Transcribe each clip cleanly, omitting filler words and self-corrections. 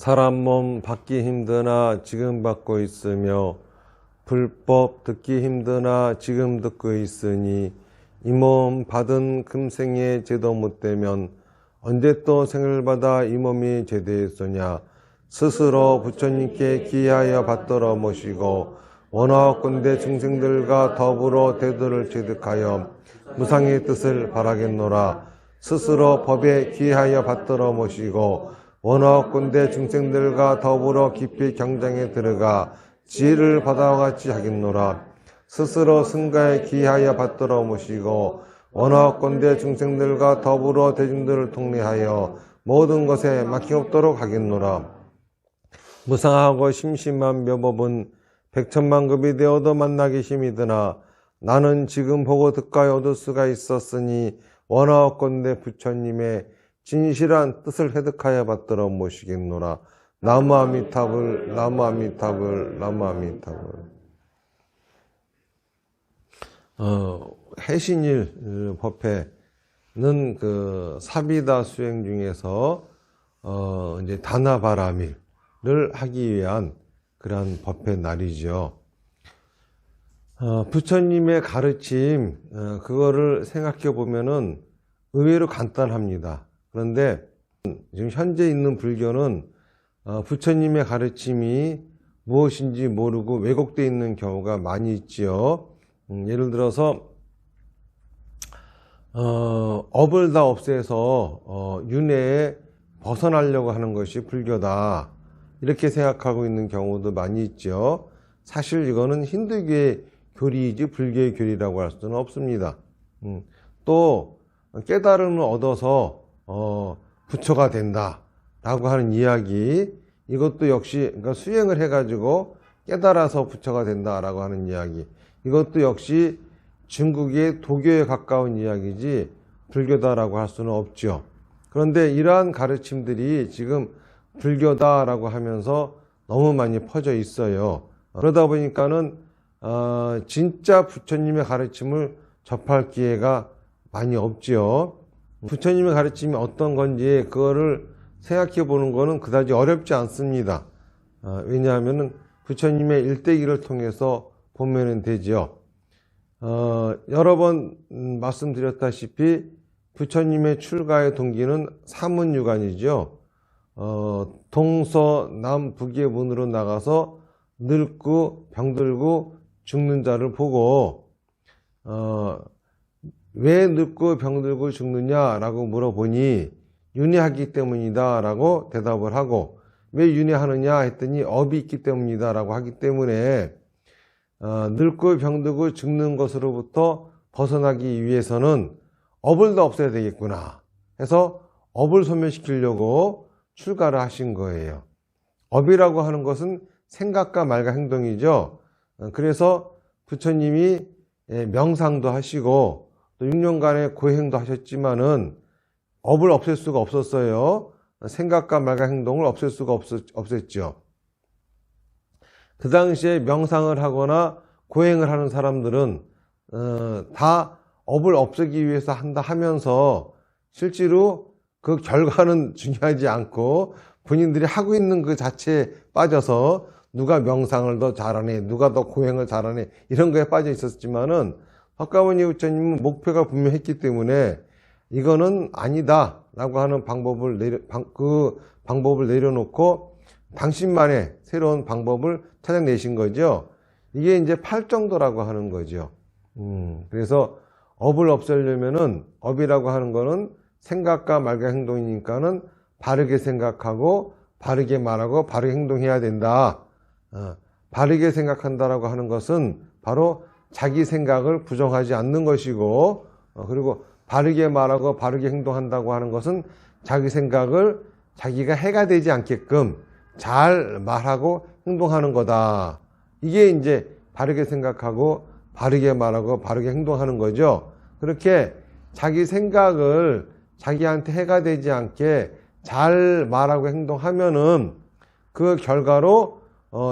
사람 몸 받기 힘드나 지금 받고 있으며 불법 듣기 힘드나 지금 듣고 있으니 이 몸 받은 금생에 제도 못되면 언제 또 생을 받아 이 몸이 제대했으냐. 스스로 부처님께 기하여 받들어 모시고 원하건대 중생들과 더불어 대도를 취득하여 무상의 뜻을 바라겠노라. 스스로 법에 기하여 받들어 모시고 원하건대 중생들과 더불어 깊이 경장에 들어가 지혜를 바다와 같이 하겠노라. 스스로 승가에 기하여 받들어 모시고 원하건대 중생들과 더불어 대중들을 통례하여 모든 것에 막힘없도록 하겠노라. 무상하고 심심한 묘법은 백천만급이 되어도 만나기 힘이드나 나는 지금 보고 듣가에 얻을 수가 있었으니 원하건대 부처님의 진실한 뜻을 획득하여 받들어 모시겠노라. 나무 아미타불, 나무 아미타불, 나무 아미타불. 해신일 법회는 그 사비다 수행 중에서 이제 다나바라밀을 하기 위한 그러한 법회 날이죠. 부처님의 가르침, 그거를 생각해 보면은 의외로 간단합니다. 그런데 지금 현재 있는 불교는 부처님의 가르침이 무엇인지 모르고 왜곡되어 있는 경우가 많이 있지요. 예를 들어서 업을 다 없애서 윤회에 벗어나려고 하는 것이 불교다, 이렇게 생각하고 있는 경우도 많이 있죠. 사실 이거는 힌두교의 교리이지 불교의 교리라고 할 수는 없습니다. 또 깨달음을 얻어서 부처가 된다 라고 하는 이야기, 이것도 역시 그러니까 수행을 해가지고 깨달아서 부처가 된다 라고 하는 이야기, 이것도 역시 중국의 도교에 가까운 이야기지 불교다라고 할 수는 없죠. 그런데 이러한 가르침들이 지금 불교다라고 하면서 너무 많이 퍼져 있어요. 그러다 보니까는 진짜 부처님의 가르침을 접할 기회가 많이 없지요. 부처님의 가르침이 어떤 건지 그거를 생각해 보는 거는 그다지 어렵지 않습니다. 왜냐하면 부처님의 일대기를 통해서 보면 되죠. 여러 번 말씀드렸다시피 부처님의 출가의 동기는 사문유관이죠. 동서남북의 문으로 나가서 늙고 병들고 죽는 자를 보고 왜 늙고 병들고 죽느냐라고 물어보니 윤회하기 때문이다 라고 대답을 하고, 왜 윤회하느냐 했더니 업이 있기 때문이다 라고 하기 때문에 늙고 병들고 죽는 것으로부터 벗어나기 위해서는 업을 다 없애야 되겠구나 해서 업을 소멸시키려고 출가를 하신 거예요. 업이라고 하는 것은 생각과 말과 행동이죠. 그래서 부처님이 명상도 하시고 또 6년간의 고행도 하셨지만은 업을 없앨 수가 없었어요. 생각과 말과 행동을 없앨 수가 없었죠. 그 당시에 명상을 하거나 고행을 하는 사람들은 다 업을 없애기 위해서 한다 하면서 실제로 그 결과는 중요하지 않고 본인들이 하고 있는 그 자체에 빠져서 누가 명상을 더 잘하네, 누가 더 고행을 잘하네, 이런 거에 빠져 있었지만은 석가모니 부처님은 목표가 분명했기 때문에 이거는 아니다 라고 하는 방법을 내려놓고 당신만의 새로운 방법을 찾아내신 거죠. 이게 이제 팔정도라고 하는 거죠. 그래서 업을 없애려면은, 업이라고 하는 거는 생각과 말과 행동이니까는 바르게 생각하고 바르게 말하고 바르게 행동해야 된다. 바르게 생각한다라고 하는 것은 바로 자기 생각을 부정하지 않는 것이고, 그리고 바르게 말하고 바르게 행동한다고 하는 것은 자기 생각을 자기가 해가 되지 않게끔 잘 말하고 행동하는 거다. 이게 이제 바르게 생각하고 바르게 말하고 바르게 행동하는 거죠. 그렇게 자기 생각을 자기한테 해가 되지 않게 잘 말하고 행동하면은 그 결과로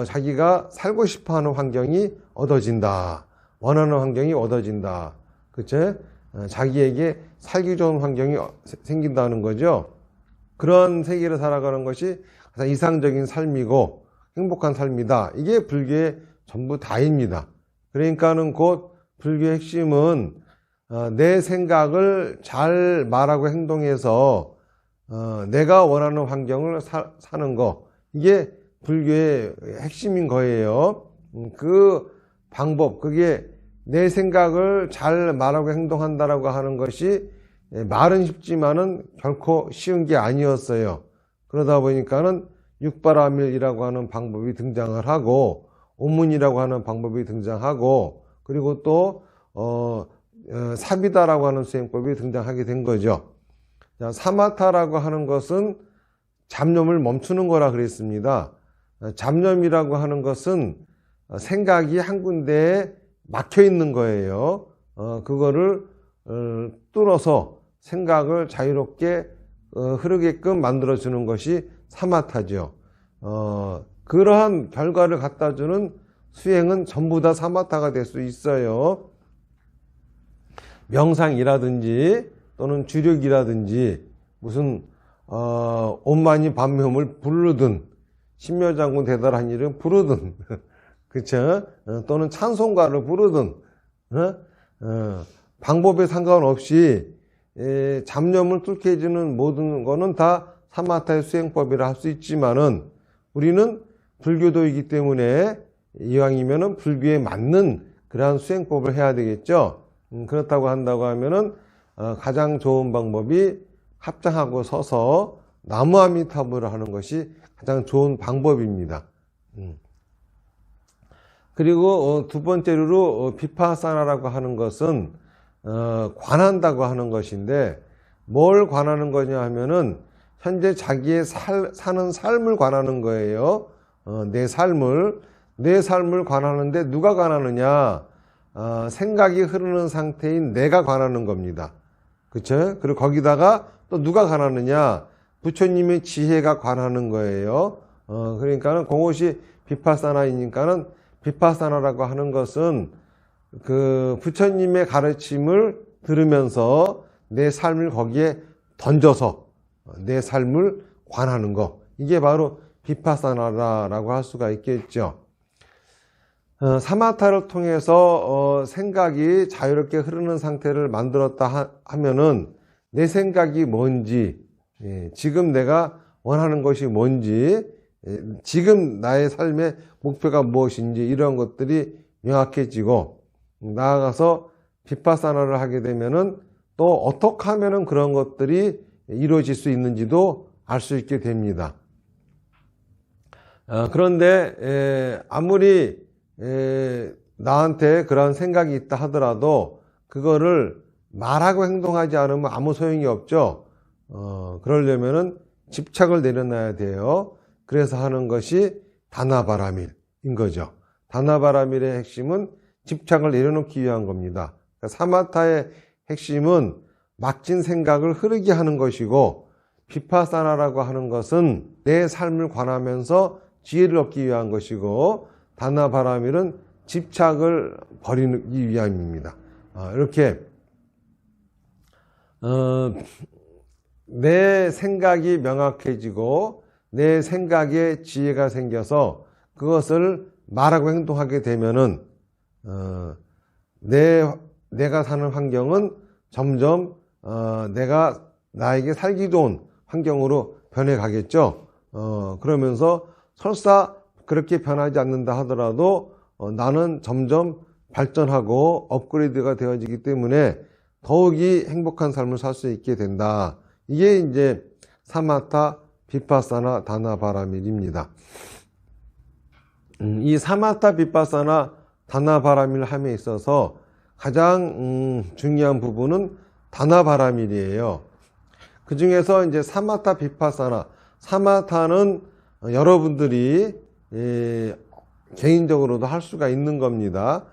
자기가 살고 싶어 하는 환경이 얻어진다. 원하는 환경이 얻어진다. 그쵸? 자기에게 살기 좋은 환경이 생긴다는 거죠. 그런 세계를 살아가는 것이 가장 이상적인 삶이고 행복한 삶이다. 이게 불교의 전부 다입니다. 그러니까는 곧 불교의 핵심은 내 생각을 잘 말하고 행동해서 내가 원하는 환경을 사는 거, 이게 불교의 핵심인 거예요. 그 방법, 그게 내 생각을 잘 말하고 행동한다라고 하는 것이 말은 쉽지만은 결코 쉬운 게 아니었어요. 그러다 보니까는 육바라밀이라고 하는 방법이 등장을 하고, 오문이라고 하는 방법이 등장하고, 그리고 또 사비다라고 하는 수행법이 등장하게 된 거죠. 자, 사마타라고 하는 것은 잡념을 멈추는 거라 그랬습니다. 잡념이라고 하는 것은 생각이 한 군데에 막혀 있는 거예요. 그거를 뚫어서 생각을 자유롭게 흐르게끔 만들어주는 것이 사마타죠. 그러한 결과를 갖다주는 수행은 전부 다 사마타가 될 수 있어요. 명상이라든지 또는 주력이라든지 무슨 온만이 반면을 부르든 신묘장군 대달한 일은 부르든 그쵸? 또는 찬송가를 부르든 방법에 상관없이 잡념을 뚫게 해주는 모든 거는 다 사마타의 수행법이라 할 수 있지만은 우리는 불교도이기 때문에 이왕이면은 불교에 맞는 그러한 수행법을 해야 되겠죠. 그렇다고 한다고 하면은 가장 좋은 방법이 합장하고 서서 나무아미타불을 하는 것이 가장 좋은 방법입니다. 그리고 두 번째로 비파사나라고 하는 것은 관한다고 하는 것인데, 뭘 관하는 거냐 하면은 현재 자기의 사는 삶을 관하는 거예요. 내 삶을 관하는데 누가 관하느냐? 생각이 흐르는 상태인 내가 관하는 겁니다. 그쵸? 그리고 거기다가 또 누가 관하느냐? 부처님의 지혜가 관하는 거예요. 그러니까는 그것이 비파사나이니까는, 비파사나라고 하는 것은 그 부처님의 가르침을 들으면서 내 삶을 거기에 던져서 내 삶을 관하는 거, 이게 바로 비파사나라고 할 수가 있겠죠. 사마타를 통해서 생각이 자유롭게 흐르는 상태를 만들었다 하면은 내 생각이 뭔지, 지금 내가 원하는 것이 뭔지, 지금 나의 삶의 목표가 무엇인지, 이런 것들이 명확해지고, 나아가서 비파사나를 하게 되면은 또 어떻게 하면은 그런 것들이 이루어질 수 있는지도 알 수 있게 됩니다. 그런데 아무리 나한테 그런 생각이 있다 하더라도 그거를 말하고 행동하지 않으면 아무 소용이 없죠. 그러려면은 집착을 내려놔야 돼요. 그래서 하는 것이 다나바라밀인 거죠. 다나바라밀의 핵심은 집착을 내려놓기 위한 겁니다. 그러니까 사마타의 핵심은 막진 생각을 흐르게 하는 것이고, 비파사나라고 하는 것은 내 삶을 관하면서 지혜를 얻기 위한 것이고, 다나바라밀은 집착을 버리기 위함입니다. 이렇게 내 생각이 명확해지고 내 생각에 지혜가 생겨서 그것을 말하고 행동하게 되면은 내가 사는 환경은 점점 내가 나에게 살기 좋은 환경으로 변해가겠죠. 그러면서 설사 그렇게 변하지 않는다 하더라도 나는 점점 발전하고 업그레이드가 되어지기 때문에 더욱이 행복한 삶을 살 수 있게 된다. 이게 이제 사마타, 비파사나, 다나바라밀입니다. 이 사마타, 비파사나, 다나바라밀 함에 있어서 가장 중요한 부분은 다나바라밀이에요. 그 중에서 이제 사마타, 비파사나, 사마타는 여러분들이 개인적으로도 할 수가 있는 겁니다.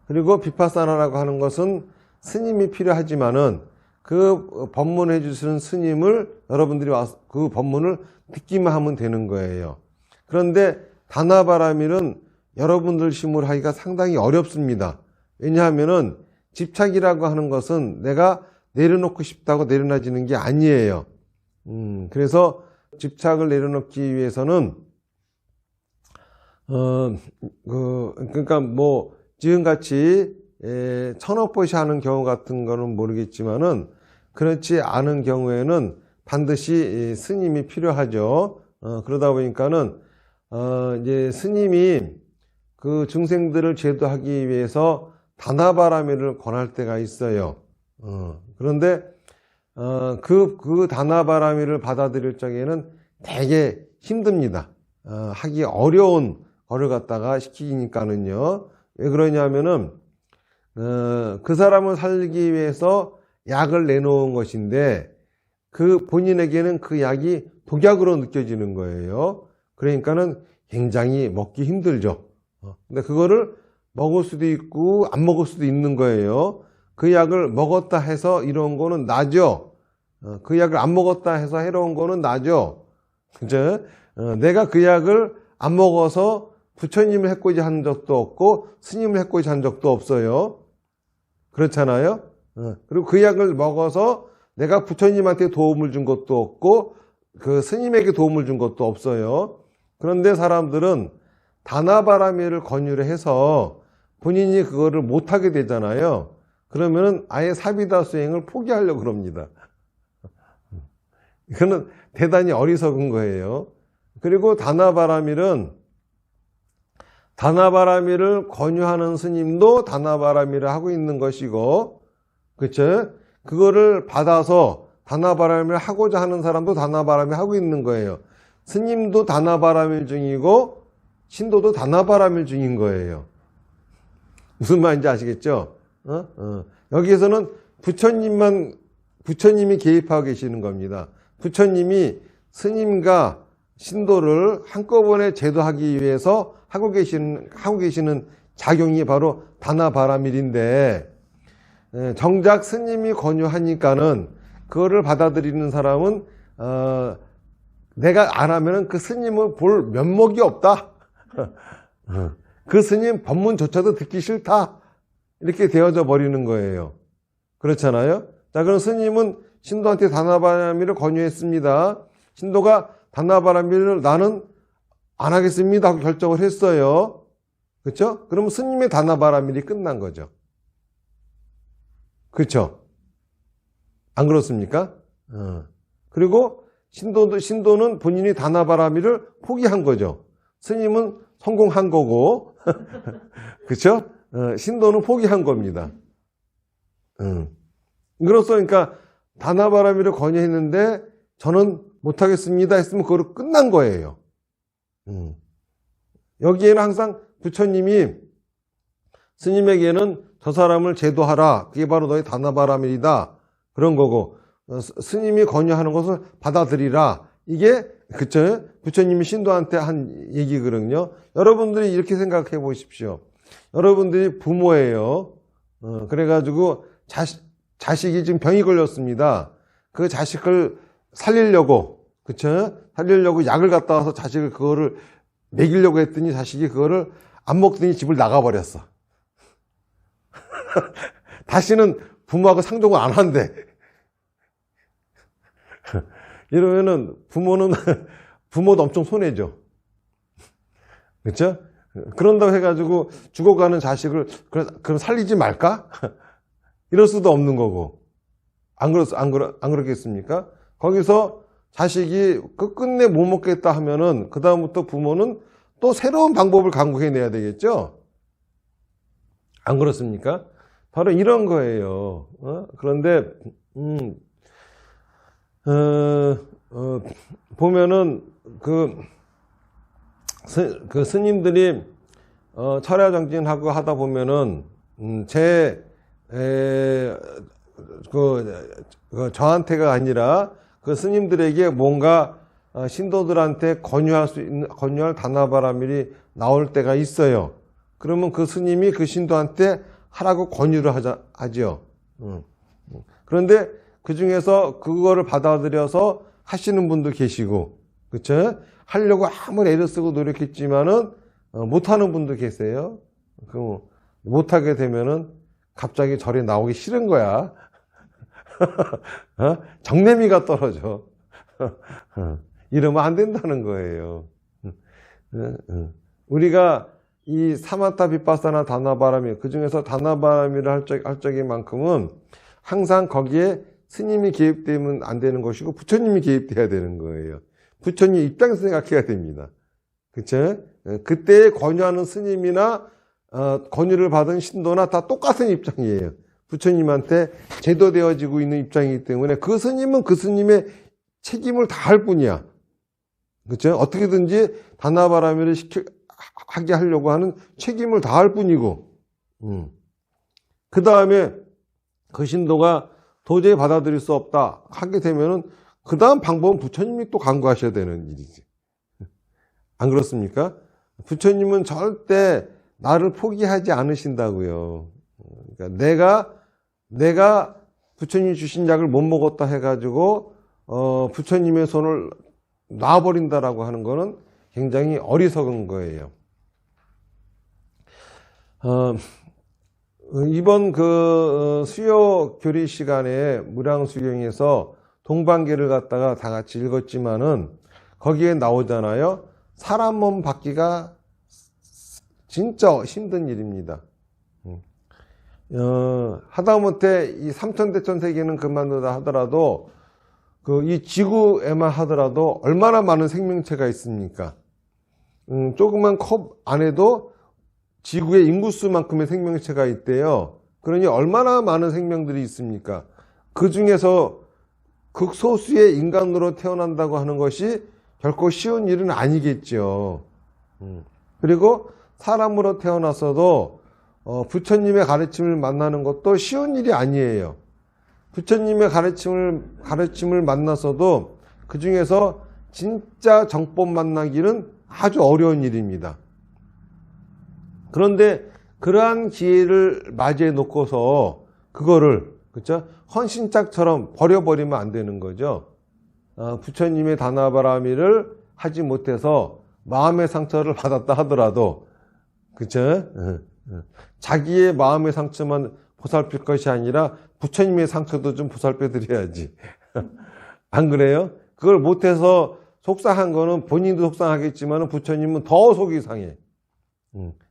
그리고 비파사나라고 하는 것은 스님이 필요하지만은 그 법문을 해주시는 스님을 여러분들이 와서 그 법문을 듣기만 하면 되는 거예요. 그런데 다나바라밀은 여러분들 힘으로 하기가 상당히 어렵습니다. 왜냐하면은 집착이라고 하는 것은 내가 내려놓고 싶다고 내려놔지는 게 아니에요. 그래서 집착을 내려놓기 위해서는 그러니까 뭐 지금같이 천억보시 하는 경우 같은 거는 모르겠지만은 그렇지 않은 경우에는 반드시 스님이 필요하죠. 그러다 보니까는 이제 스님이 그 중생들을 제도하기 위해서 다나바라미를 권할 때가 있어요. 그런데 그 다나바라미를 받아들일 적에는 되게 힘듭니다. 하기 어려운 거를 갖다가 시키니까는요. 왜 그러냐면은 그 사람을 살리기 위해서 약을 내놓은 것인데 그 본인에게는 그 약이 독약으로 느껴지는 거예요. 그러니까는 굉장히 먹기 힘들죠. 근데 그거를 먹을 수도 있고 안 먹을 수도 있는 거예요. 그 약을 먹었다 해서 이런 거는 나죠. 그 약을 안 먹었다 해서 해로운 거는 나죠. 그죠? 내가 그 약을 안 먹어서 부처님을 해코지 한 적도 없고 스님을 해코지 한 적도 없어요. 그렇잖아요. 그리고 그 약을 먹어서 내가 부처님한테 도움을 준 것도 없고 그 스님에게 도움을 준 것도 없어요. 그런데 사람들은 다나바라미를 권유를 해서 본인이 그거를 못하게 되잖아요. 그러면은 아예 사비다 수행을 포기하려고 그럽니다. 이거는 대단히 어리석은 거예요. 그리고 다나바라미를 권유하는 스님도 다나바라미를 하고 있는 것이고, 그쵸? 그거를 받아서 다나바라미를 하고자 하는 사람도 다나바라미 하고 있는 거예요. 스님도 다나바라밀 중이고 신도도 다나바라밀 중인 거예요. 무슨 말인지 아시겠죠? 여기에서는 부처님이 개입하고 계시는 겁니다. 부처님이 스님과 신도를 한꺼번에 제도하기 위해서 하고 계시는 작용이 바로 다나바라밀인데, 정작 스님이 권유하니까는 그거를 받아들이는 사람은 내가 안 하면은 그 스님을 볼 면목이 없다. 그 스님 법문조차도 듣기 싫다. 이렇게 되어져 버리는 거예요. 그렇잖아요. 자, 그럼 스님은 신도한테 다나바라밀을 권유했습니다. 신도가 다나바라밀을 나는 안 하겠습니다 하고 결정을 했어요. 그렇죠? 그러면 스님의 다나바라밀이 끝난 거죠. 그렇죠? 안 그렇습니까? 그리고 신도는 본인이 다나바라밀을 포기한 거죠. 스님은 성공한 거고, 그렇죠? 신도는 포기한 겁니다. 그로써 그러니까 다나바라밀을 권유했는데 저는 못하겠습니다 했으면 그거로 끝난 거예요. 여기에는 항상 부처님이 스님에게는 저 사람을 제도하라. 그게 바로 너의 다나바라밀이다. 그런 거고, 스님이 권유하는 것을 받아들이라. 이게 그쵸? 부처님이 신도한테 한 얘기거든요. 여러분들이 이렇게 생각해 보십시오. 여러분들이 부모예요. 그래가지고 자식이 지금 병이 걸렸습니다. 그 자식을 살리려고, 그쵸? 살리려고 약을 갖다 와서 자식을 그거를 먹이려고 했더니 자식이 그거를 안 먹더니 집을 나가버렸어. 다시는 부모하고 상종을 안 한대. 이러면은 부모도 엄청 손해죠. 그렇죠? 그런다고 해가지고 죽어가는 자식을 그럼 살리지 말까? 이럴 수도 없는 거고. 안 그렇겠습니까? 거기서 자식이 끝내 못 먹겠다 하면은 그다음부터 부모는 또 새로운 방법을 강구해내야 되겠죠? 안 그렇습니까? 바로 이런 거예요. 그런데 보면은 그 스님들이 철야정진하고 하다 보면은 저한테가 아니라 그 스님들에게 뭔가 신도들한테 권유할 다나바라밀이 나올 때가 있어요. 그러면 그 스님이 그 신도한테 하라고 권유를 하죠. 그런데 그 중에서 그거를 받아들여서 하시는 분도 계시고, 그쵸? 하려고 아무리 애를 쓰고 노력했지만은 못하는 분도 계세요. 그 못하게 되면은 갑자기 절에 나오기 싫은 거야. 정내미가 떨어져. 이러면 안 된다는 거예요. 우리가 이 사마타 비파사나 다나바라미, 그 중에서 다나바라미를 할 적인만큼은 항상 거기에 스님이 개입되면 안 되는 것이고 부처님이 개입돼야 되는 거예요. 부처님 입장에서 생각해야 됩니다. 그쵸? 그때 권유하는 스님이나 권유를 받은 신도나 다 똑같은 입장이에요. 부처님한테 제도되어지고 있는 입장이기 때문에 그 스님은 그 스님의 책임을 다할 뿐이야. 그쵸? 어떻게든지 다나바라미를 하게 하려고 하는 책임을 다할 뿐이고, 그 다음에 그 신도가 도저히 받아들일 수 없다 하게 되면은 그 다음 방법은 부처님이 또 강구하셔야 되는 일이지. 안 그렇습니까? 부처님은 절대 나를 포기하지 않으신다고요. 그러니까 내가 부처님이 주신 약을 못 먹었다 해가지고 부처님의 손을 놔버린다라고 하는 거는 굉장히 어리석은 거예요. 이번 수요 교리 시간에 무량수경에서 동방계를 갖다가 다 같이 읽었지만은 거기에 나오잖아요. 사람 몸 받기가 진짜 힘든 일입니다. 하다못해 이 삼천대천 세계는 그만두다 하더라도 이 지구에만 하더라도 얼마나 많은 생명체가 있습니까? 조그만 컵 안에도 지구의 인구수만큼의 생명체가 있대요. 그러니 얼마나 많은 생명들이 있습니까? 그 중에서 극소수의 인간으로 태어난다고 하는 것이 결코 쉬운 일은 아니겠죠. 그리고 사람으로 태어났어도 부처님의 가르침을 만나는 것도 쉬운 일이 아니에요. 부처님의 가르침을 만났어도 그 중에서 진짜 정법 만나기는 아주 어려운 일입니다. 그런데 그러한 기회를 맞이해 놓고서 그거를 그렇죠? 헌신짝처럼 버려버리면 안 되는 거죠. 부처님의 다나바라미를 하지 못해서 마음의 상처를 받았다 하더라도 그렇죠? 자기의 마음의 상처만 보살필 것이 아니라 부처님의 상처도 좀 보살펴 드려야지. 안 그래요? 그걸 못해서 속상한 거는 본인도 속상하겠지만 부처님은 더 속이 상해.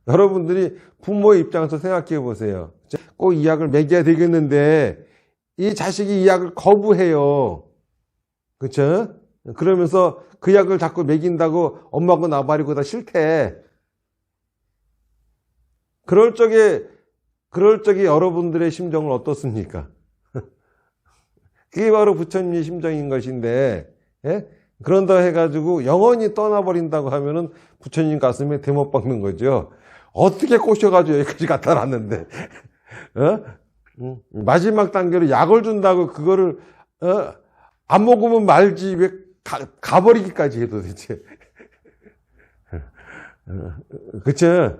여러분들이 부모의 입장에서 생각해 보세요. 꼭 이 약을 먹여야 되겠는데 이 자식이 이 약을 거부해요. 그렇죠? 그러면서 그 약을 자꾸 먹인다고 엄마가 나발이고 다 싫대. 그럴 적에 여러분들의 심정은 어떻습니까? 그게 바로 부처님의 심정인 것인데, 예? 그런다 해가지고 영원히 떠나버린다고 하면은 부처님 가슴에 대못 박는 거죠. 어떻게 꼬셔가지고 여기까지 갖다 놨는데, 마지막 단계로 약을 준다고 그거를, 안 먹으면 말지 왜 가버리기까지 해도 되지. 그쵸?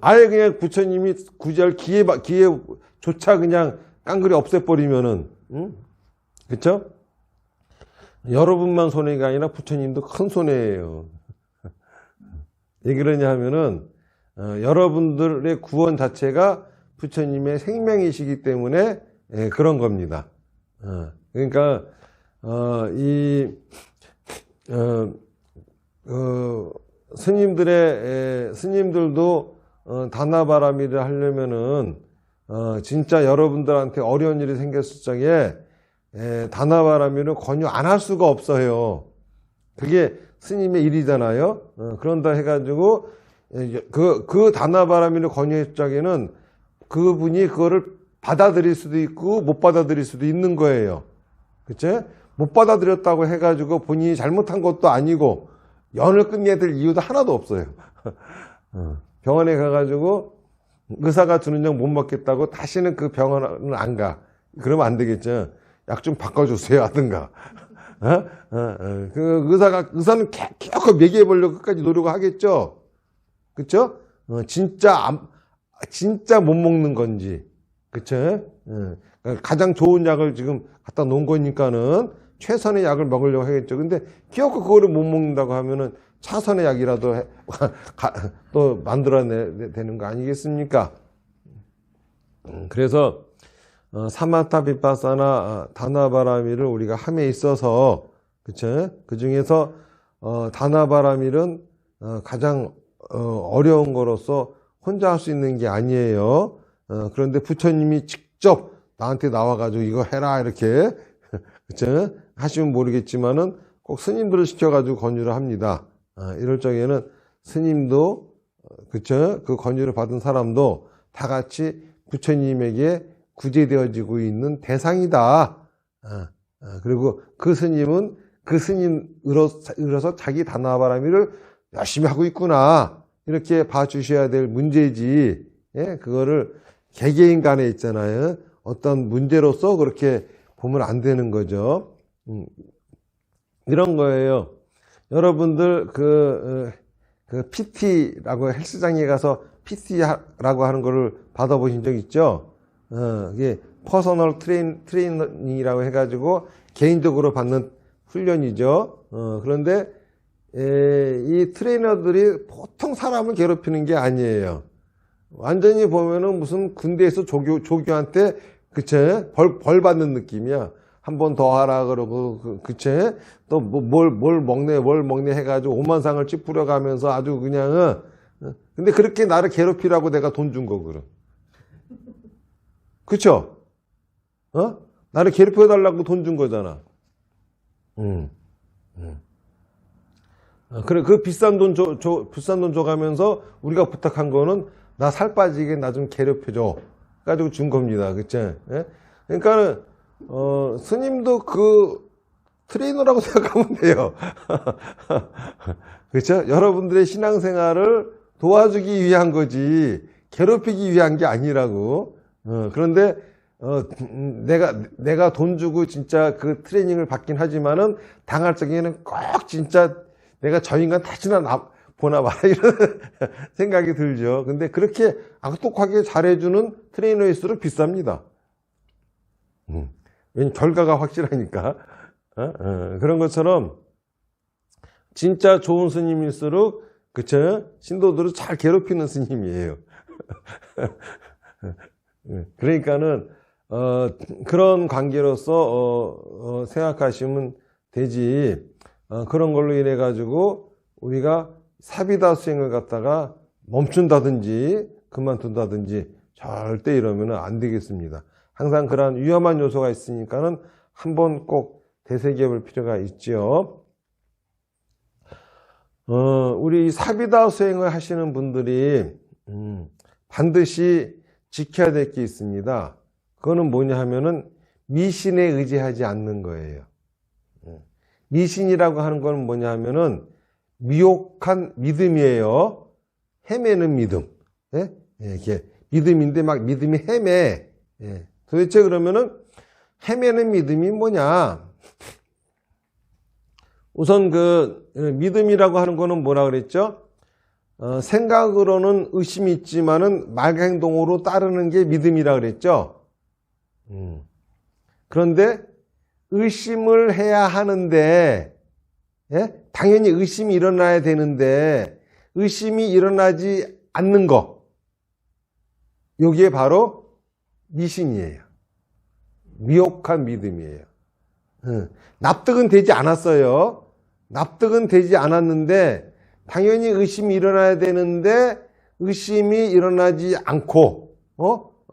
아예 그냥 부처님이 구제할 기회조차 그냥 깡그리 없애버리면은, 그쵸? 여러분만 손해가 아니라 부처님도 큰 손해예요. 왜 그러냐 하면은, 여러분들의 구원 자체가 부처님의 생명이시기 때문에 그런 겁니다. 그러니까, 스님들도 다나바라미를 하려면은 진짜 여러분들한테 어려운 일이 생겼을 적에 다나바라미를 권유 안 할 수가 없어요. 그게 스님의 일이잖아요. 그런다 해가지고 그 다나바라미를 권유했을 적에는 그분이 그거를 받아들일 수도 있고 못 받아들일 수도 있는 거예요. 그치? 못 받아들였다고 해가지고 본인이 잘못한 것도 아니고 연을 끝내야 될 이유도 하나도 없어요. 병원에 가가지고 의사가 주는 약 못 먹겠다고 다시는 그 병원은 안 가. 그러면 안 되겠죠. 약 좀 바꿔주세요 하든가. 그 의사는 계속 먹여보려고 끝까지 노력하겠죠. 그쵸? 진짜 못 먹는 건지. 그쵸? 가장 좋은 약을 지금 갖다 놓은 거니까는 최선의 약을 먹으려고 하겠죠. 근데 기어코 그거를 못 먹는다고 하면은 차선의 약이라도 또 만들어내야 되는 거 아니겠습니까? 그래서 사마타 비파사나 다나바라미를 우리가 함에 있어서 그쵸? 그 중에서, 다나바라밀은, 가장, 어려운 거로서 혼자 할 수 있는 게 아니에요. 그런데 부처님이 직접 나한테 나와가지고 이거 해라, 이렇게. 그쵸? 하시면 모르겠지만은 꼭 스님들을 시켜가지고 권유를 합니다. 이럴 적에는 스님도, 그쵸? 그 권유를 받은 사람도 다 같이 부처님에게 구제되어지고 있는 대상이다. 그리고 그 스님은 그 스님으로서 자기 다나바라밀을 열심히 하고 있구나. 이렇게 봐주셔야 될 문제지. 예? 그거를 개개인 간에 있잖아요. 어떤 문제로서 그렇게 보면 안 되는 거죠. 이런 거예요. 여러분들 그 PT라고 헬스장에 가서 PT라고 하는 거를 받아보신 적 있죠? 이게 퍼서널 트레이닝이라고 해가지고 개인적으로 받는 훈련이죠. 그런데 이 트레이너들이 보통 사람을 괴롭히는 게 아니에요. 완전히 보면은 무슨 군대에서 조교한테 그쵸? 벌 받는 느낌이야. 한 번 더 하라 그러고 그쵸? 또 뭘 먹네 해가지고 오만상을 찌푸려 가면서 아주 그냥 근데 그렇게 나를 괴롭히라고 내가 돈 준 거 그럼. 그쵸? 나를 괴롭혀 달라고 돈 준 거잖아. 그래, 그 비싼 돈 줘가면서 우리가 부탁한 거는 나 살 빠지게 나 좀 괴롭혀줘. 가지고 준 겁니다. 그쵸? 예? 그러니까는, 스님도 그 트레이너라고 생각하면 돼요. 그쵸? 여러분들의 신앙생활을 도와주기 위한 거지, 괴롭히기 위한 게 아니라고. 그런데, 내가 돈 주고 진짜 그 트레이닝을 받긴 하지만은 당할 적에는 꼭 진짜 내가 저 인간 다시나 보나 봐라 이런 생각이 들죠. 근데 그렇게 악독하게 잘해주는 트레이너일수록 비쌉니다. 왜냐면 결과가 확실하니까. 그런 것처럼 진짜 좋은 스님일수록 그쵸? 신도들을 잘 괴롭히는 스님이에요. 그러니까는 그런 관계로서 생각하시면 되지. 그런 걸로 인해 가지고 우리가 사비다 수행을 갖다가 멈춘다든지 그만둔다든지 절대 이러면 안 되겠습니다. 항상 그러한 위험한 요소가 있으니까는 한번 꼭 되새겨 볼 필요가 있죠. 우리 사비다 수행을 하시는 분들이 반드시 지켜야 될 게 있습니다. 그거는 뭐냐 하면은 미신에 의지하지 않는 거예요. 미신이라고 하는 건 뭐냐 하면은 미혹한 믿음이에요. 헤매는 믿음. 예? 이게 믿음인데 막 믿음이 헤매. 예. 도대체 그러면은 헤매는 믿음이 뭐냐? 우선 그 믿음이라고 하는 거는 뭐라 그랬죠? 생각으로는 의심이 있지만은 말 행동으로 따르는 게 믿음이라 그랬죠? 그런데 의심을 해야 하는데, 예? 당연히 의심이 일어나야 되는데, 의심이 일어나지 않는 거. 여기에 바로 미신이에요. 미혹한 믿음이에요. 납득은 되지 않았어요. 납득은 되지 않았는데, 당연히 의심이 일어나야 되는데, 의심이 일어나지 않고,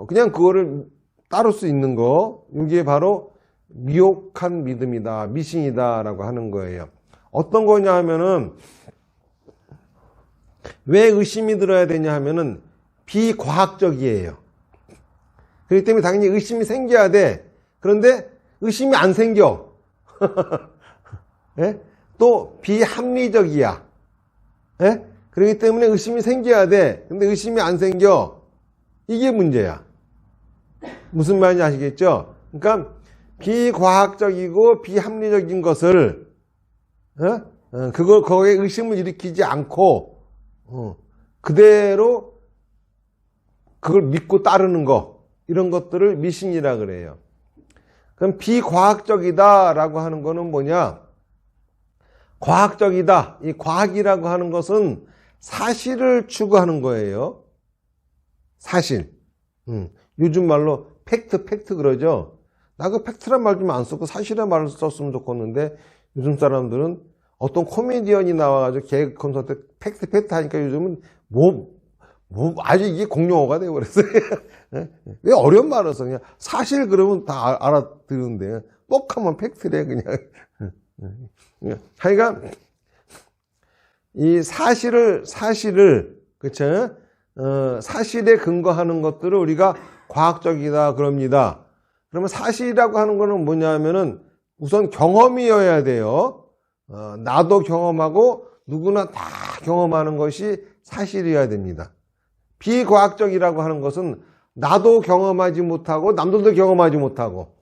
그냥 그거를 따를 수 있는 거. 여기에 바로 미혹한 믿음이다, 미신이다 라고 하는 거예요. 어떤 거냐 하면은 왜 의심이 들어야 되냐 하면은 비과학적이에요. 그렇기 때문에 당연히 의심이 생겨야 돼. 그런데 의심이 안 생겨. 예? 또 비합리적이야. 예? 그렇기 때문에 의심이 생겨야 돼. 근데 의심이 안 생겨. 이게 문제야. 무슨 말인지 아시겠죠? 그러니까 비과학적이고 비합리적인 것을 거기에 의심을 일으키지 않고 그대로 그걸 믿고 따르는 거, 이런 것들을 미신이라 그래요. 그럼 비과학적이다라고 하는 거는 뭐냐? 과학적이다. 이 과학이라고 하는 것은 사실을 추구하는 거예요. 사실. 요즘 말로 팩트 그러죠. 나 그 팩트란 말 좀 안 쓰고 사실의 말을 썼으면 좋겠는데 요즘 사람들은 어떤 코미디언이 나와가지고 개그 콘서트 팩트 하니까 요즘은 아주 이게 공용어가 돼버렸어요. 왜 어려운 말을 써? 그냥 사실 그러면 다 알아듣는데, 뻑하면 팩트래, 그냥. 하여간, 이 사실을, 그쵸? 사실에 근거하는 것들을 우리가 과학적이다, 그럽니다. 그러면 사실이라고 하는 거는 뭐냐면은 우선 경험이어야 돼요. 나도 경험하고 누구나 다 경험하는 것이 사실이어야 됩니다. 비과학적이라고 하는 것은 나도 경험하지 못하고 남들도 경험하지 못하고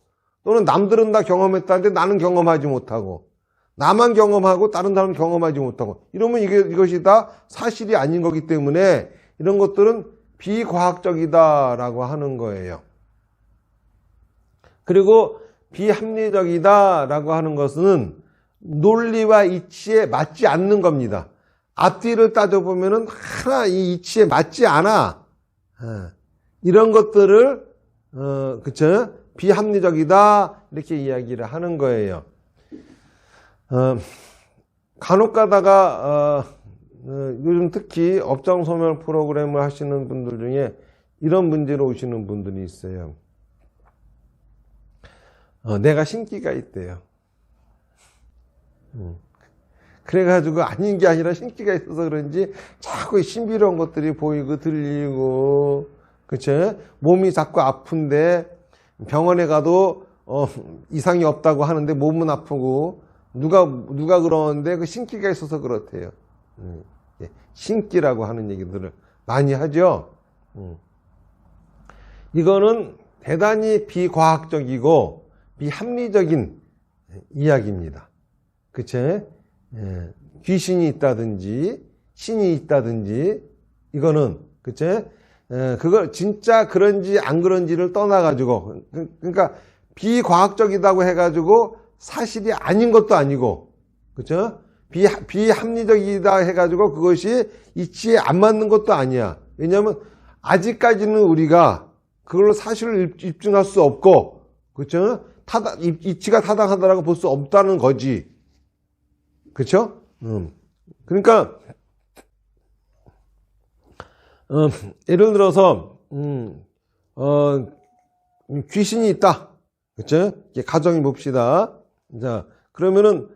또는 남들은 다 경험했다는데 나는 경험하지 못하고 나만 경험하고 다른 사람은 경험하지 못하고 이러면 이것이 다 사실이 아닌 거기 때문에 이런 것들은 비과학적이다라고 하는 거예요. 그리고 비합리적이다라고 하는 것은 논리와 이치에 맞지 않는 겁니다. 앞뒤를 따져보면은 하나 이 이치에 맞지 않아. 이런 것들을 그쵸? 비합리적이다 이렇게 이야기를 하는 거예요. 간혹 가다가 요즘 특히 업장 소멸 프로그램을 하시는 분들 중에 이런 문제로 오시는 분들이 있어요. 내가 신기가 있대요. 그래가지고 아닌 게 아니라 신기가 있어서 그런지 자꾸 신비로운 것들이 보이고 들리고, 그쵸? 몸이 자꾸 아픈데 병원에 가도 이상이 없다고 하는데 몸은 아프고 누가 그러는데 그 신기가 있어서 그렇대요. 신기라고 하는 얘기들을 많이 하죠. 이거는 대단히 비과학적이고 비합리적인 이야기입니다. 그쵸? 귀신이 있다든지 신이 있다든지 이거는 그쵸? 그걸 진짜 그런지 안 그런지를 떠나가지고 그러니까 비과학적이라고 해가지고 사실이 아닌 것도 아니고 그쵸? 비합리적이다 해가지고 그것이 이치에 안 맞는 것도 아니야. 왜냐하면 아직까지는 우리가 그걸로 사실을 입증할 수 없고 그쵸? 이치가 타당하다라고 볼 수 없다는 거지. 그쵸? 그러니까 예를 들어서 귀신이 있다. 그쵸? 가정해 봅시다. 자, 그러면은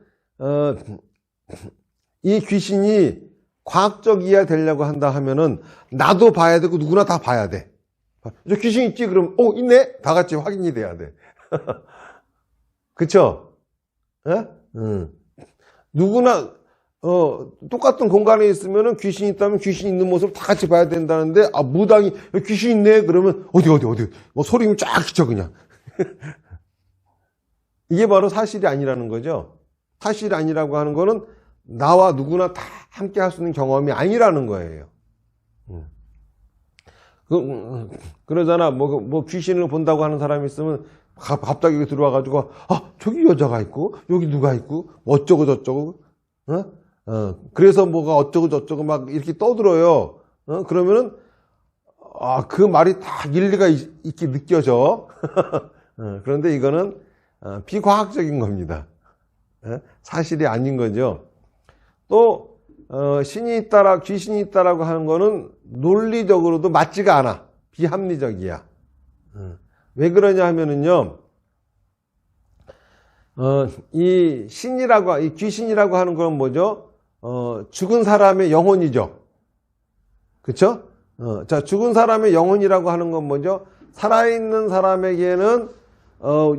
이 귀신이 과학적이어야 되려고 한다 하면은 나도 봐야 되고 누구나 다 봐야 돼. 저 귀신 있지? 그럼 있네? 다 같이 확인이 돼야 돼. 그쵸? 예? 누구나 똑같은 공간에 있으면은 귀신이 있다면 귀신 있는 모습을 다 같이 봐야 된다는데 무당이 귀신 있네 그러면 어디 뭐 소리면 쫙 키쳐 그냥. 이게 바로 사실이 아니라는 거죠. 사실이 아니라고 하는 거는 나와 누구나 다 함께 할 수 있는 경험이 아니라는 거예요. 그러잖아. 뭐 귀신을 본다고 하는 사람이 있으면 갑자기 여기 들어와가지고 저기 여자가 있고 여기 누가 있고 어쩌고 저쩌고 그래서 뭐가 어쩌고 저쩌고 막 이렇게 떠들어요. 그러면은 그 말이 다 일리가 있게 느껴져. 그런데 이거는 비과학적인 겁니다. 사실이 아닌 거죠. 또 신이 있다라 귀신이 있다라고 하는 거는 논리적으로도 맞지가 않아. 비합리적이야. 왜 그러냐 하면은요, 이 귀신이라고 하는 건 뭐죠? 죽은 사람의 영혼이죠. 그쵸? 자, 죽은 사람의 영혼이라고 하는 건 뭐죠? 살아있는 사람에게는,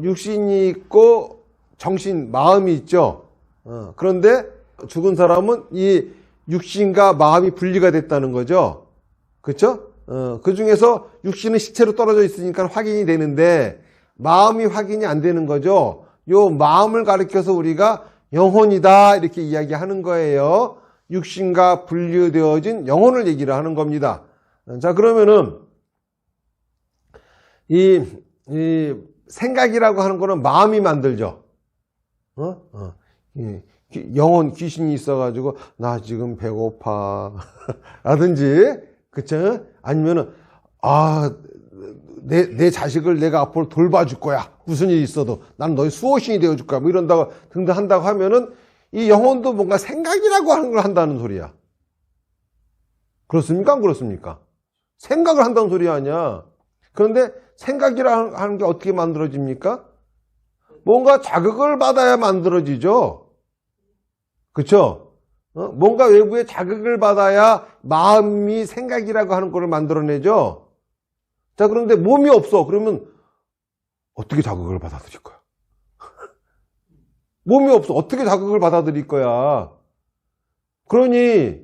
육신이 있고, 마음이 있죠. 그런데 죽은 사람은 이 육신과 마음이 분리가 됐다는 거죠. 그쵸? 그 중에서 육신은 시체로 떨어져 있으니까 확인이 되는데 마음이 확인이 안 되는 거죠. 요 마음을 가리켜서 우리가 영혼이다 이렇게 이야기하는 거예요. 육신과 분리되어진 영혼을 얘기를 하는 겁니다. 자, 그러면은 이 생각이라고 하는 거는 마음이 만들죠. 영혼 귀신이 있어가지고 나 지금 배고파 라든지 그쵸? 아니면은 내 자식을 내가 앞으로 돌봐줄 거야 무슨 일이 있어도 나는 너의 수호신이 되어줄까 뭐 이런다고 등등 한다고 하면은 이 영혼도 뭔가 생각이라고 하는 걸 한다는 소리야. 그렇습니까? 안 그렇습니까? 생각을 한다는 소리 아니야. 그런데 생각이라고 하는 게 어떻게 만들어집니까? 뭔가 자극을 받아야 만들어지죠. 그렇죠? 뭔가 외부의 자극을 받아야 마음이 생각이라고 하는 걸 만들어내죠. 자, 그런데 몸이 없어. 그러면 어떻게 자극을 받아들일 거야? 몸이 없어. 어떻게 자극을 받아들일 거야? 그러니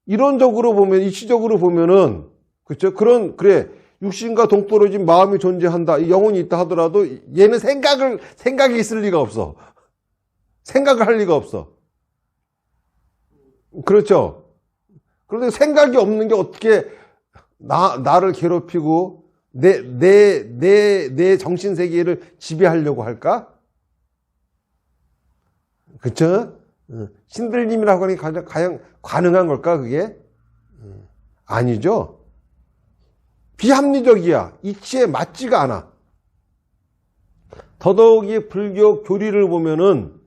이론적으로 보면, 이치적으로 보면은, 그렇죠? 그래. 육신과 동떨어진 마음이 존재한다. 이 영혼이 있다 하더라도 얘는 생각이 있을 리가 없어. 생각을 할 리가 없어. 그렇죠? 그런데 생각이 없는 게 어떻게 나를 괴롭히고 내 정신세계를 지배하려고 할까? 그쵸? 신들림이라고 하는 게 과연 가능한 걸까, 그게? 아니죠? 비합리적이야. 이치에 맞지가 않아. 더더욱이 불교 교리를 보면은,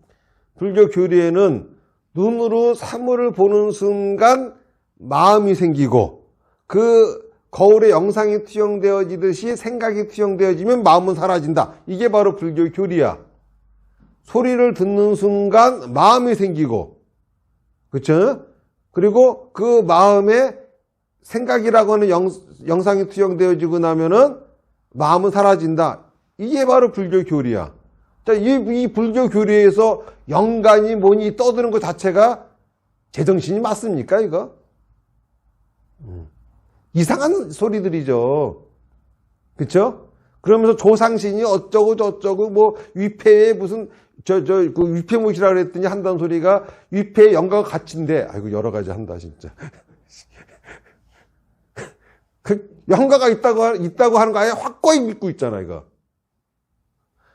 불교 교리에는 눈으로 사물을 보는 순간 마음이 생기고, 그 거울에 영상이 투영되어지듯이 생각이 투영되어지면 마음은 사라진다. 이게 바로 불교 교리야. 소리를 듣는 순간 마음이 생기고, 그쵸? 그리고 그 마음에 생각이라고 하는 영상이 투영되어지고 나면은 마음은 사라진다. 이게 바로 불교 교리야. 자, 이 불교 교리에서 영간이 뭐니 떠드는 것 자체가 제정신이 맞습니까, 이거? 이상한 소리들이죠. 그쵸? 그러면서 조상신이 어쩌고 저쩌고 뭐 위패에 무슨 그 위패못이라 그랬더니 한다는 소리가 위패의 영가가 같인데, 아이고 여러 가지 한다 진짜. 그 영가가 있다고 하는 거 아예 확고히 믿고 있잖아, 이거.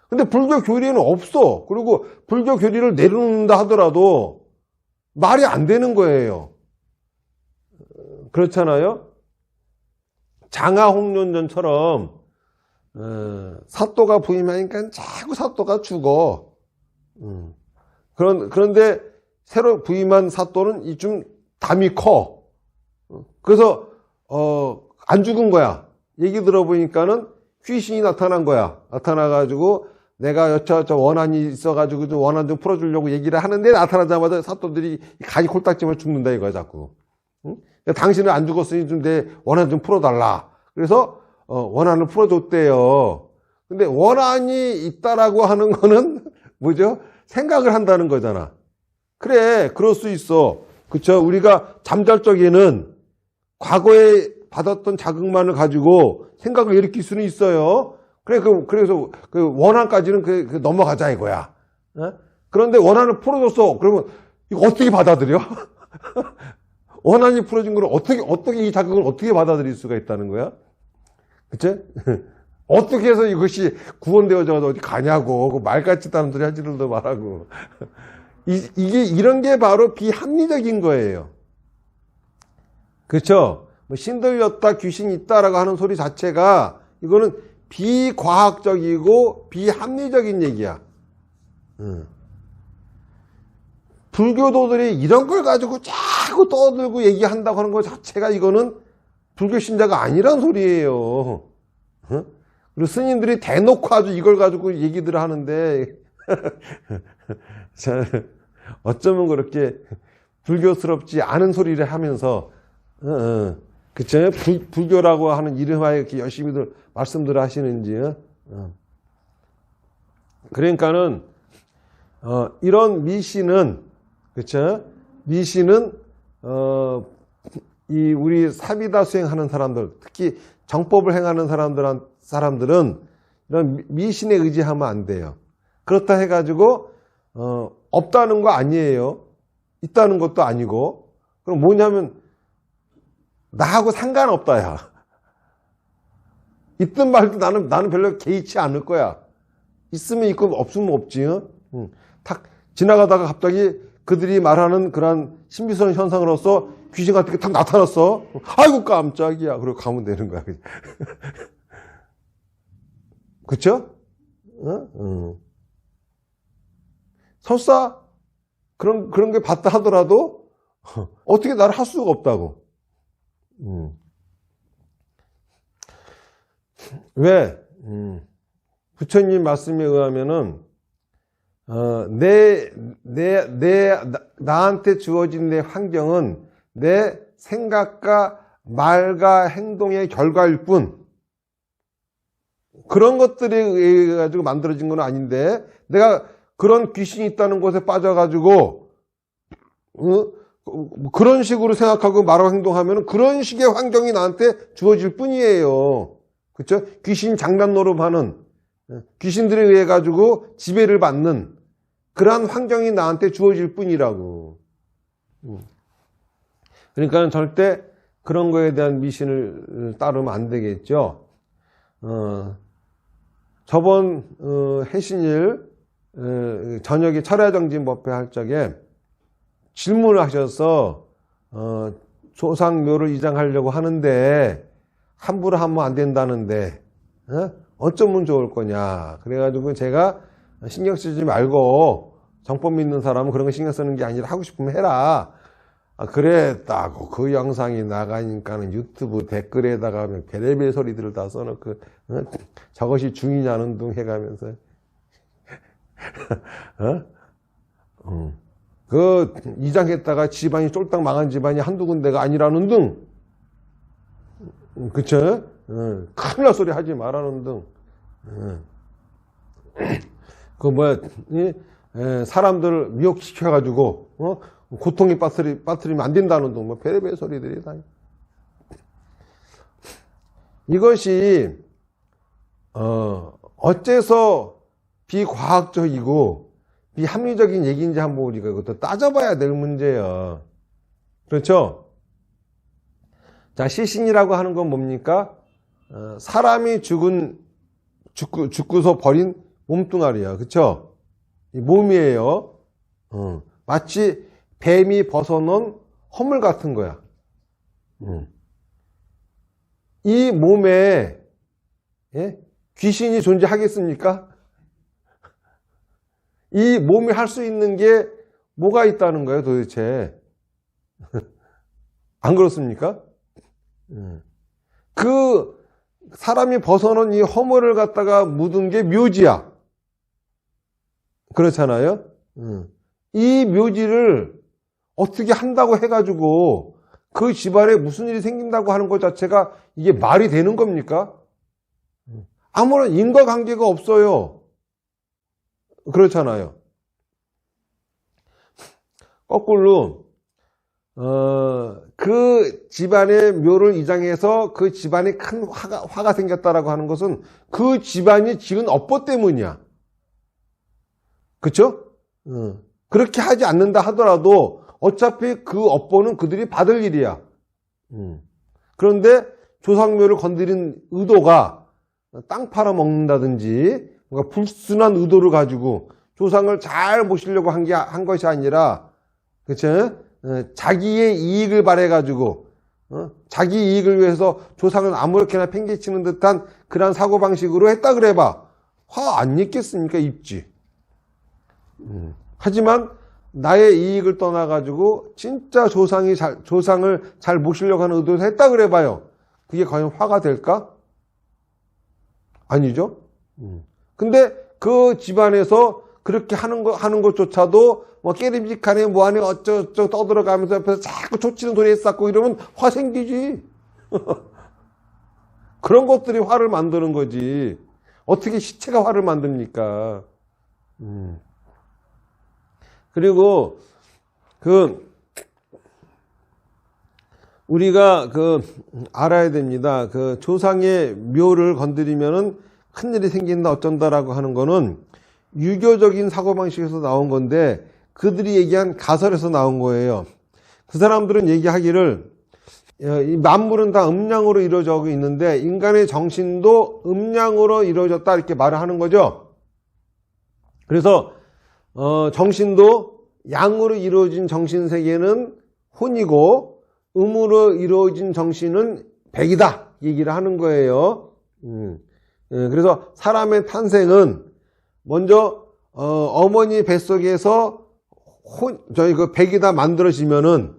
근데 불교 교리에는 없어. 그리고 불교 교리를 내려놓는다 하더라도 말이 안 되는 거예요. 그렇잖아요? 장하홍련전처럼 사또가 부임하니까 자꾸 사또가 죽어. 그런데 새로 부임한 사또는 좀 담이 커. 그래서 안 죽은 거야. 얘기 들어보니까는 귀신이 나타난 거야. 나타나가지고 내가 여차저차 원한이 있어가지고 좀 원한 좀 풀어주려고 얘기를 하는데 나타나자마자 사또들이 간이 콜딱지면 죽는다 이거야 자꾸. 응? 당신은 안 죽었으니 좀 내 원한 좀 풀어달라. 그래서 원한을 풀어줬대요. 근데 원한이 있다라고 하는 거는 뭐죠? 생각을 한다는 거잖아. 그래, 그럴 수 있어. 그쵸? 우리가 잠잘 적에는 과거에 받았던 자극만을 가지고 생각을 일으킬 수는 있어요. 그래서 그 원한까지는 넘어가자 이거야. 그런데 원한을 풀어줬어. 그러면 이거 어떻게 받아들여? 원한이 풀어진 걸 어떻게 이 자극을 어떻게 받아들일 수가 있다는 거야? 그치? 어떻게 해서 이것이 구원되어져 어디 가냐고. 그 말같이 다는 소리 하지도 말하고. 이런 게 바로 비합리적인 거예요. 그렇죠? 뭐 신들렸다, 귀신이 있다라고 하는 소리 자체가 이거는 비과학적이고 비합리적인 얘기야. 불교도들이 이런 걸 가지고 자꾸 떠들고 얘기한다고 하는 것 자체가 이거는 불교 신자가 아니란 소리예요. 그리고 스님들이 대놓고 아주 이걸 가지고 얘기들을 하는데 어쩌면 그렇게 불교스럽지 않은 소리를 하면서 그쵸? 불교라고 하는 이름하에 이렇게 열심히들 말씀들을 하시는지. 그러니까는 이런 미신은 그쵸? 미신은 이 우리 사비다 수행하는 사람들, 특히 정법을 행하는 사람들은 이런 미신에 의지하면 안 돼요. 그렇다 해가지고 없다는 거 아니에요. 있다는 것도 아니고. 그럼 뭐냐면 나하고 상관없다야. 있든 말든 나는 별로 개의치 않을 거야. 있으면 있고 없으면 없지. 탁 지나가다가 갑자기 그들이 말하는 그런 신비스러운 현상으로서 귀신 같은 게 탁 나타났어. 아이고 깜짝이야. 그러고 가면 되는 거야. 그쵸? 설사 그런 게 봤다 하더라도 어떻게 나를 할 수가 없다고. 왜? 부처님 말씀에 의하면은 나한테 주어진 내 환경은 내 생각과 말과 행동의 결과일 뿐, 그런 것들에 의해 가지고 만들어진 건 아닌데, 내가 그런 귀신이 있다는 곳에 빠져가지고 그런 식으로 생각하고 말하고 행동하면 그런 식의 환경이 나한테 주어질 뿐이에요. 그렇죠? 귀신 장난 노름하는, 귀신들에 의해 가지고 지배를 받는 그러한 환경이 나한테 주어질 뿐이라고. 그러니까 절대 그런 거에 대한 미신을 따르면 안 되겠죠. 저번 해신일 저녁에 철야정진법회 할 적에 질문을 하셔서 조상묘를 이장하려고 하는데 함부로 하면 안 된다는데 어쩌면 좋을 거냐. 그래가지고 제가 신경 쓰지 말고 정법 믿는 사람은 그런 거 신경 쓰는 게 아니라 하고 싶으면 해라. 그랬다고 그 영상이 나가니까는 유튜브 댓글에다가 별의별 소리들을 다 써놓고 저것이 중이냐는 둥 해가면서 그 이장했다가 집안이 쫄딱 망한 집안이 한두 군데가 아니라는 등, 그쵸? 큰일 날 소리 하지 말라는 등, 그 뭐야, 사람들을 미혹시켜가지고 고통에 빠뜨리면 안 된다는 등, 뭐 별의별 소리들이 다. 이것이 어째서 비과학적이고 비합리적인 얘기인지 한번 우리가 이것도 따져봐야 될 문제예요. 그렇죠? 자, 시신이라고 하는 건 뭡니까? 사람이 죽고서 버린 몸뚱아리야. 그렇죠? 이 몸이에요. 마치 뱀이 벗어놓은 허물 같은 거야. 이 몸에 귀신이 존재하겠습니까? 이 몸이 할 수 있는 게 뭐가 있다는 거예요, 도대체? 안 그렇습니까? 그 사람이 벗어놓은 이 허물을 갖다가 묻은 게 묘지야. 그렇잖아요? 이 묘지를 어떻게 한다고 해가지고 그 집안에 무슨 일이 생긴다고 하는 것 자체가 이게 말이 되는 겁니까? 아무런 인과관계가 없어요. 그렇잖아요. 거꾸로 그 집안의 묘를 이장해서 그 집안에 큰 화가 생겼다라고 하는 것은 그 집안이 지은 업보 때문이야. 그렇죠? 그렇게 하지 않는다 하더라도 어차피 그 업보는 그들이 받을 일이야. 그런데 조상묘를 건드린 의도가 땅 팔아먹는다든지 뭔가 불순한 의도를 가지고 조상을 잘 모시려고 한 것이 아니라, 그쵸? 자기의 이익을 바래가지고, 자기 이익을 위해서 조상을 아무렇게나 팽개치는 듯한 그런 사고방식으로 했다 그래봐. 화 안 입겠습니까? 입지. 하지만 나의 이익을 떠나가지고 진짜 조상을 잘 모시려고 하는 의도에서 했다 그래봐요. 그게 과연 화가 될까? 아니죠. 근데 그 집안에서 그렇게 하는 것조차도 뭐 깨림직하네 뭐하네 어쩌고저쩌고 떠들어가면서 옆에서 자꾸 조치는 소리 했었고 이러면 화 생기지. 그런 것들이 화를 만드는 거지. 어떻게 시체가 화를 만듭니까? 그리고 우리가 알아야 됩니다. 그 조상의 묘를 건드리면은 큰일이 생긴다 어쩐다라고 하는 거는 유교적인 사고방식에서 나온 건데 그들이 얘기한 가설에서 나온 거예요. 그 사람들은 얘기하기를 이 만물은 다 음양으로 이루어져 있는데 인간의 정신도 음양으로 이루어졌다 이렇게 말을 하는 거죠. 그래서 정신도 양으로 이루어진 정신세계는 혼이고 음으로 이루어진 정신은 백이다 얘기를 하는 거예요. 그래서 사람의 탄생은 먼저 어머니 뱃속에서 저희 그 백이 다 만들어지면은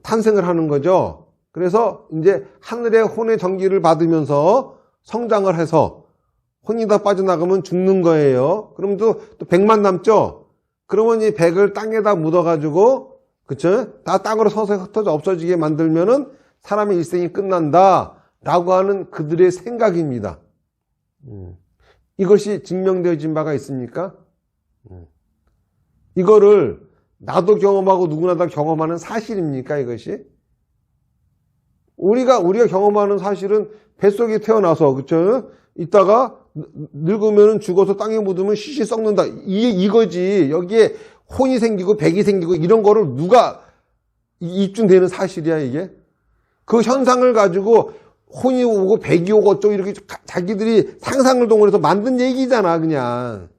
탄생을 하는 거죠. 그래서 이제 하늘의 혼의 전기를 받으면서 성장을 해서 혼이 다 빠져나가면 죽는 거예요. 그럼 또 백만 남죠. 그러면 이 백을 땅에다 묻어가지고 그쵸? 다 땅으로 서서 흩어져 없어지게 만들면은 사람의 일생이 끝난다라고 하는 그들의 생각입니다. 이것이 증명되어진 바가 있습니까? 이거를 나도 경험하고 누구나 다 경험하는 사실입니까? 이것이? 우리가 경험하는 사실은 뱃속에 태어나서 그쵸? 이따가 늙으면 죽어서 땅에 묻으면 시시 썩는다. 이거지. 여기에 혼이 생기고 백이 생기고 이런 거를 누가 입증되는 사실이야 이게? 그 현상을 가지고 혼이 오고 백이 오고 어쩌고 이렇게 자기들이 상상을 동원해서 만든 얘기잖아 그냥.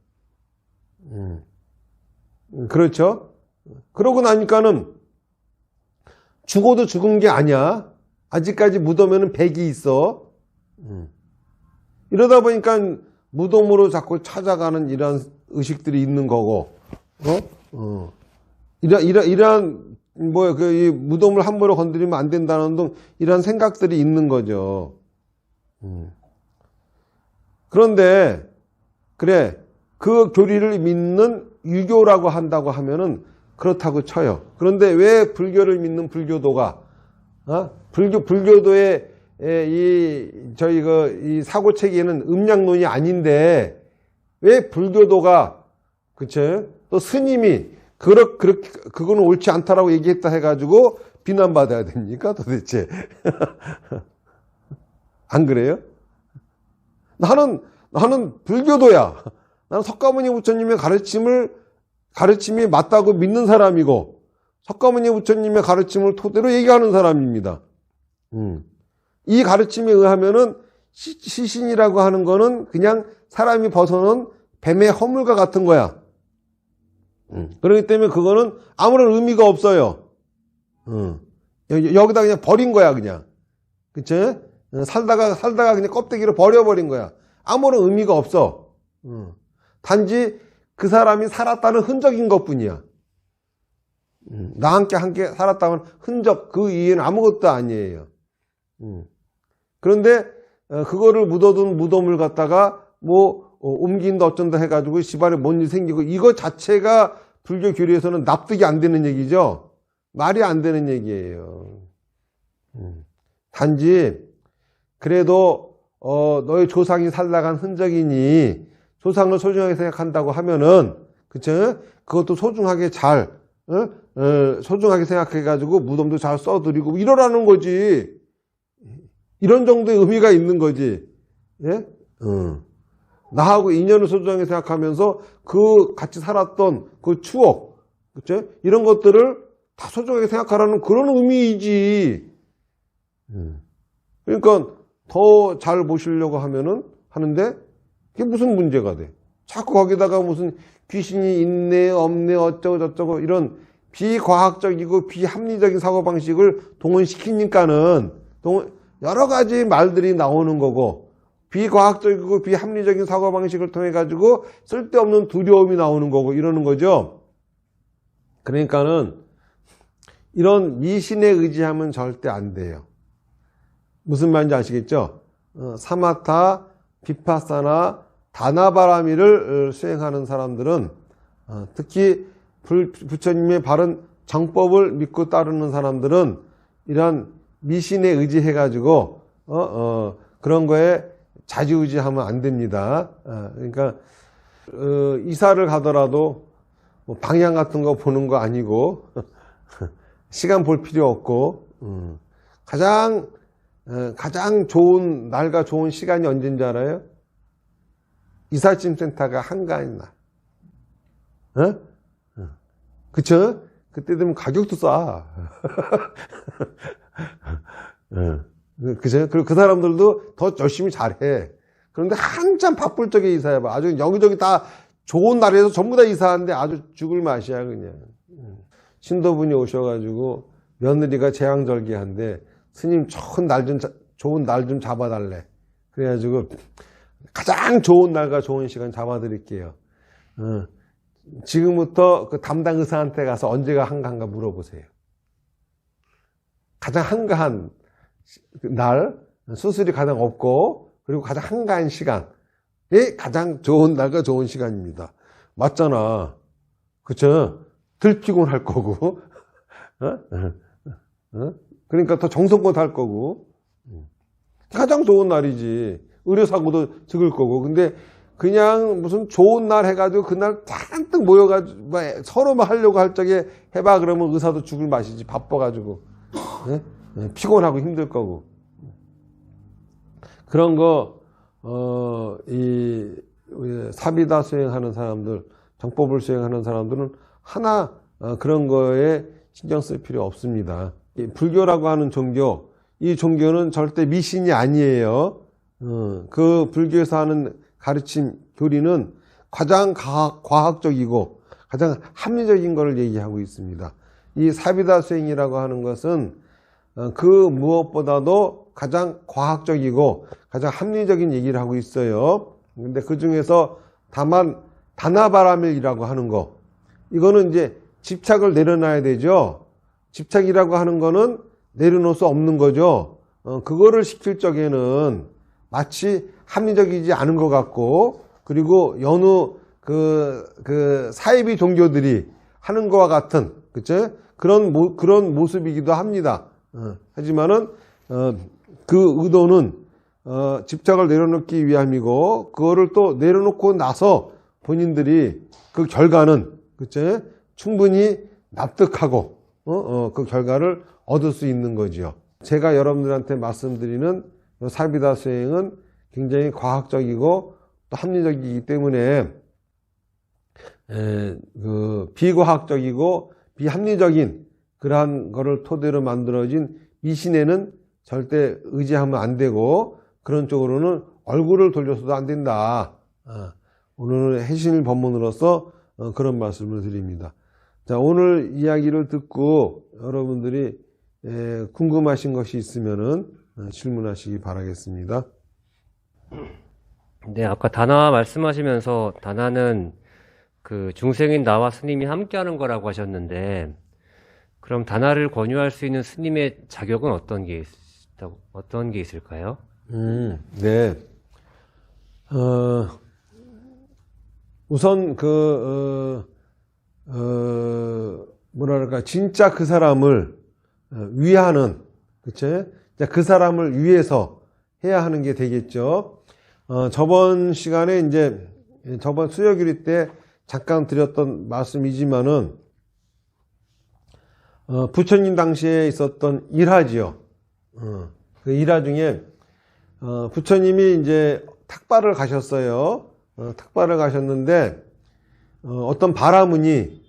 그렇죠? 그러고 나니까는 죽어도 죽은 게 아니야. 아직까지 무덤에는 백이 있어. 이러다 보니까 무덤으로 자꾸 찾아가는 이런 의식들이 있는 거고, 이러한 이 무덤을 함부로 건드리면 안 된다는 등 이런 생각들이 있는 거죠. 그런데 그래 그 교리를 믿는 유교라고 한다고 하면은 그렇다고 쳐요. 그런데 왜 불교를 믿는 불교도가 불교도의 이 사고 체계는 음양론이 아닌데 왜 불교도가 그쵸? 또 스님이 그거는 옳지 않다라고 얘기했다 해가지고 비난받아야 됩니까 도대체? 안 그래요? 나는 불교도야. 나는 석가모니 부처님의 가르침이 맞다고 믿는 사람이고 석가모니 부처님의 가르침을 토대로 얘기하는 사람입니다. 이 가르침에 의하면은 시신이라고 하는 거는 그냥 사람이 벗어놓은 뱀의 허물과 같은 거야. 그렇기 때문에 그거는 아무런 의미가 없어요. 여기다 그냥 버린 거야 그냥. 그치? 살다가 그냥 껍데기를 버려버린 거야. 아무런 의미가 없어. 단지 그 사람이 살았다는 흔적인 것뿐이야. 나와 함께 살았다는 흔적, 그 이해는 아무것도 아니에요. 그런데 그거를 묻어둔 무덤을 갖다가 옮긴다 어쩐다 해가지고 집안에 뭔 일 생기고 이거 자체가 불교 교리에서는 납득이 안 되는 얘기죠. 말이 안 되는 얘기예요. 단지 그래도 너의 조상이 살다간 흔적이니 조상을 소중하게 생각한다고 하면은 그쵸? 그것도 소중하게 소중하게 생각해가지고 무덤도 잘 써드리고 이러라는 거지. 이런 정도의 의미가 있는 거지. 예? 나하고 인연을 소중하게 생각하면서 그 같이 살았던 그 추억, 그쵸? 이런 것들을 다 소중하게 생각하라는 그런 의미이지. 그러니까 더 잘 모시려고 하는데 그게 무슨 문제가 돼? 자꾸 거기다가 무슨 귀신이 있네, 없네, 어쩌고 저쩌고 이런 비과학적이고 비합리적인 사고방식을 동원시키니까는 여러 가지 말들이 나오는 거고 비과학적이고 비합리적인 사고방식을 통해 가지고 쓸데없는 두려움이 나오는 거고 이러는 거죠. 그러니까는 이런 미신에 의지하면 절대 안 돼요. 무슨 말인지 아시겠죠? 사마타, 비파사나, 다나바라미를 수행하는 사람들은 특히 부처님의 바른 정법을 믿고 따르는 사람들은 이런 미신에 의지해가지고 그런 거에 좌지우지하면 안 됩니다. 그러니까 이사를 가더라도 방향 같은 거 보는 거 아니고 시간 볼 필요 없고 가장 좋은 날과 좋은 시간이 언제인지 알아요? 이삿짐 센터가 한가한 날. 그쵸? 그때 되면 가격도 싸. 그죠? 그리고 그 사람들도 더 열심히 잘해. 그런데 한참 바쁠 적에 이사해봐. 아주 여기저기 다 좋은 날에서 전부 다 이사하는데 아주 죽을 맛이야, 그냥. 신도분이 오셔가지고 며느리가 재앙절개한데 스님 좋은 날 좀 잡아달래. 그래가지고 가장 좋은 날과 좋은 시간 잡아드릴게요. 지금부터 그 담당 의사한테 가서 언제가 한가한가 물어보세요. 가장 한가한 날, 수술이 가장 없고, 그리고 가장 한가한 시간이 가장 좋은 날과 좋은 시간입니다. 맞잖아. 그쵸? 덜 피곤할 거고, 그러니까 더 정성껏 할 거고, 가장 좋은 날이지. 의료사고도 적을 거고. 근데 그냥 무슨 좋은 날 해가지고 그날 잔뜩 모여가지고 서로만 하려고 할 적에 해봐 그러면 의사도 죽을 맛이지. 바빠가지고 피곤하고 힘들 거고. 그런 거 이 사비다 수행하는 사람들, 정법을 수행하는 사람들은 하나 그런 거에 신경 쓸 필요 없습니다. 이 불교라고 하는 종교, 이 종교는 절대 미신이 아니에요. 그 불교에서 하는 가르침, 교리는 가장 과학적이고 가장 합리적인 것을 얘기하고 있습니다. 이 사비다 수행이라고 하는 것은 그 무엇보다도 가장 과학적이고 가장 합리적인 얘기를 하고 있어요. 근데 그 중에서 다만 다나바라밀이라고 하는 거, 이거는 이제 집착을 내려놔야 되죠. 집착이라고 하는 거는 내려놓을 수 없는 거죠. 그거를 시킬 적에는 마치 합리적이지 않은 것 같고, 그리고 여느 그 사이비 종교들이 하는 것과 같은, 그쵸? 그런 모습이기도 합니다. 하지만은 그 의도는 집착을 내려놓기 위함이고, 그거를 또 내려놓고 나서 본인들이 그 결과는, 그쵸? 충분히 납득하고 그 결과를 얻을 수 있는 거죠. 제가 여러분들한테 말씀드리는 사비다 수행은 굉장히 과학적이고 또 합리적이기 때문에 그 비과학적이고 비합리적인 그러한 거를 토대로 만들어진 미신에는 절대 의지하면 안 되고, 그런 쪽으로는 얼굴을 돌려서도 안 된다. 오늘은 해신일 법문으로서 그런 말씀을 드립니다. 자, 오늘 이야기를 듣고 여러분들이 궁금하신 것이 있으면은 질문하시기 바라겠습니다. 네, 아까 다나 말씀하시면서 다나는 그 중생인 나와 스님이 함께하는 거라고 하셨는데, 그럼 다나를 권유할 수 있는 스님의 자격은 어떤 게 있을까요? 네. 우선 뭐랄까, 진짜 그 사람을 위하는, 그쵸? 그 사람을 위해서 해야 하는 게 되겠죠. 저번 시간에 이제, 저번 수요일일 때 잠깐 드렸던 말씀이지만은, 부처님 당시에 있었던 일화지요. 그 일화 중에, 부처님이 이제 탁발을 가셨어요. 탁발을 가셨는데, 어떤 바라문이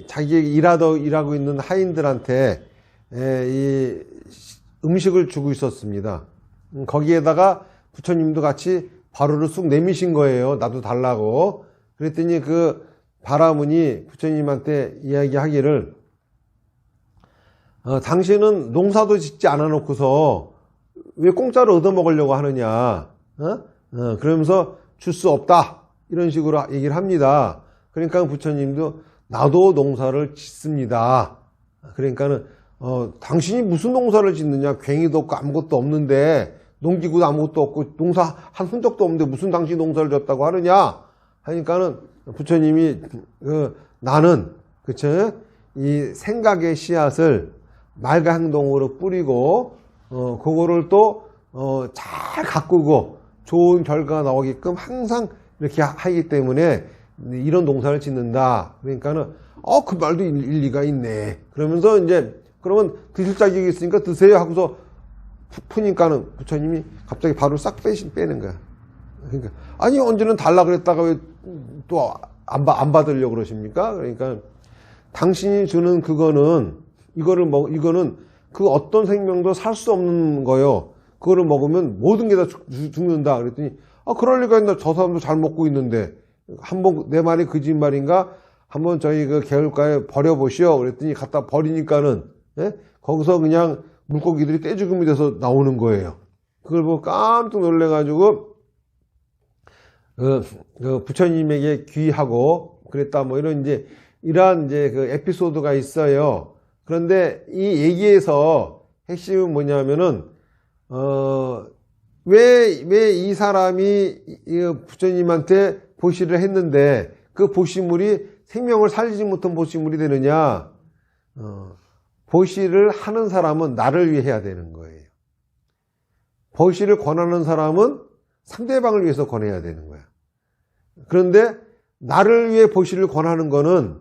자기 일하고 있는 하인들한테 이 음식을 주고 있었습니다. 거기에다가 부처님도 같이 바로를 쑥 내미신 거예요. 나도 달라고. 그랬더니 그 바라문이 부처님한테 이야기하기를, 당신은 농사도 짓지 않아 놓고서 왜 공짜로 얻어먹으려고 하느냐. 그러면서 줄 수 없다. 이런 식으로 얘기를 합니다. 그러니까 부처님도 나도 농사를 짓습니다. 그러니까는 당신이 무슨 농사를 짓느냐? 괭이도 없고 아무것도 없는데, 농기구도 아무것도 없고 농사 한 흔적도 없는데 무슨 당신이 농사를 졌다고 하느냐? 하니까는 부처님이 나는, 그쵸? 이 생각의 씨앗을 말과 행동으로 뿌리고 그거를 또 잘 가꾸고 좋은 결과가 나오게끔 항상 이렇게 하기 때문에 이런 농사를 짓는다. 그러니까는 그 말도 일리가 있네. 그러면서 이제 그러면 드실 자격이 있으니까 드세요 하고서 푸니까는 부처님이 갑자기 발을 싹 빼는 거야. 그러니까 아니 언제는 달라 그랬다가 왜 또 안 받으려고 그러십니까? 그러니까 당신이 주는 그거는 이거는 그 어떤 생명도 살 수 없는 거요. 그거를 먹으면 모든 게 다 죽는다. 그랬더니 그럴 리가 있나? 저 사람도 잘 먹고 있는데 한번 내 말이 거짓말인가? 한번 저희 그 개울가에 버려보시오. 그랬더니 갖다 버리니까는 거기서 그냥 물고기들이 떼죽음이 돼서 나오는 거예요. 그걸 보고 깜짝 놀래가지고 부처님에게 귀하고 그랬다 뭐 이런 이러한 그 에피소드가 있어요. 그런데 이 얘기에서 핵심은 뭐냐면은 왜 이 사람이 부처님한테 보시를 했는데 그 보시물이 생명을 살리지 못한 보시물이 되느냐? 보시를 하는 사람은 나를 위해 해야 되는 거예요. 보시를 권하는 사람은 상대방을 위해서 권해야 되는 거야. 그런데 나를 위해 보시를 권하는 거는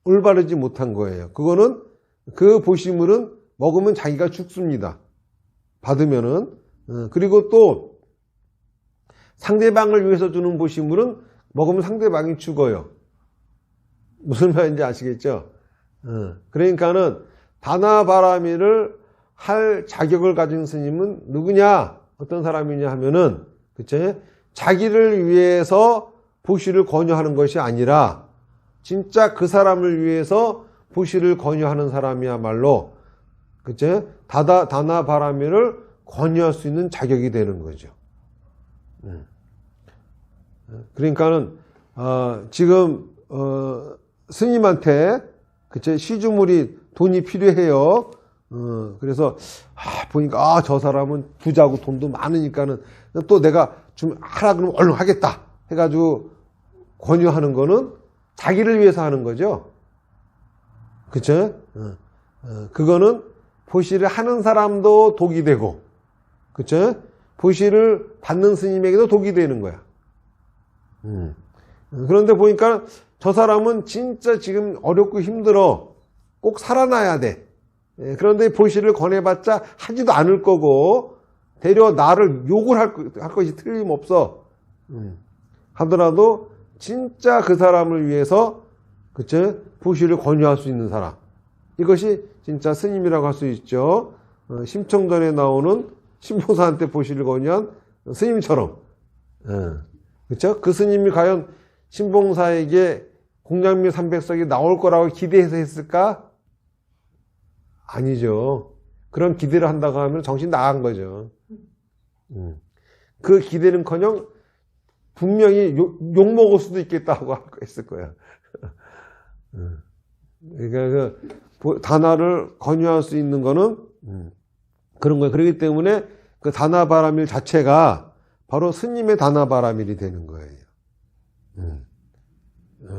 올바르지 못한 거예요. 그거는 그 보시물은 먹으면 자기가 죽습니다. 받으면은. 그리고 또 상대방을 위해서 주는 보시물은 먹으면 상대방이 죽어요. 무슨 말인지 아시겠죠? 그러니까는 다나바라미를 할 자격을 가진 스님은 누구냐? 어떤 사람이냐 하면은, 그쵸? 자기를 위해서 보시를 권유하는 것이 아니라, 진짜 그 사람을 위해서 보시를 권유하는 사람이야말로, 그쵸? 다나바라미를 권유할 수 있는 자격이 되는 거죠. 그러니까는, 지금, 스님한테, 그쵸? 시주물이 돈이 필요해요. 그래서, 보니까, 저 사람은 부자고 돈도 많으니까는 또 내가 좀 하라 그러면 얼른 하겠다. 해가지고 권유하는 거는 자기를 위해서 하는 거죠. 그쵸? 그거는 보시를 하는 사람도 독이 되고, 그쵸? 보시를 받는 스님에게도 독이 되는 거야. 그런데 보니까 저 사람은 진짜 지금 어렵고 힘들어. 꼭 살아나야 돼. 그런데 보시를 권해봤자 하지도 않을 거고, 되려 나를 욕을 할 것이 틀림없어. 하더라도 진짜 그 사람을 위해서, 그쵸? 보시를 권유할 수 있는 사람. 이것이 진짜 스님이라고 할 수 있죠. 심청전에 나오는 신봉사한테 보시를 권유한 스님처럼. 그쵸? 그 스님이 과연 신봉사에게 공양미 300석이 나올 거라고 기대해서 했을까? 아니죠. 그런 기대를 한다고 하면 정신 나간 거죠. 그 기대는커녕 분명히 욕먹을 수도 있겠다고 했을 거야. 그러니까 그 다나를 권유할 수 있는 거는 그런 거예요. 그렇기 때문에 그 다나바라밀 자체가 바로 스님의 다나바라밀이 되는 거예요.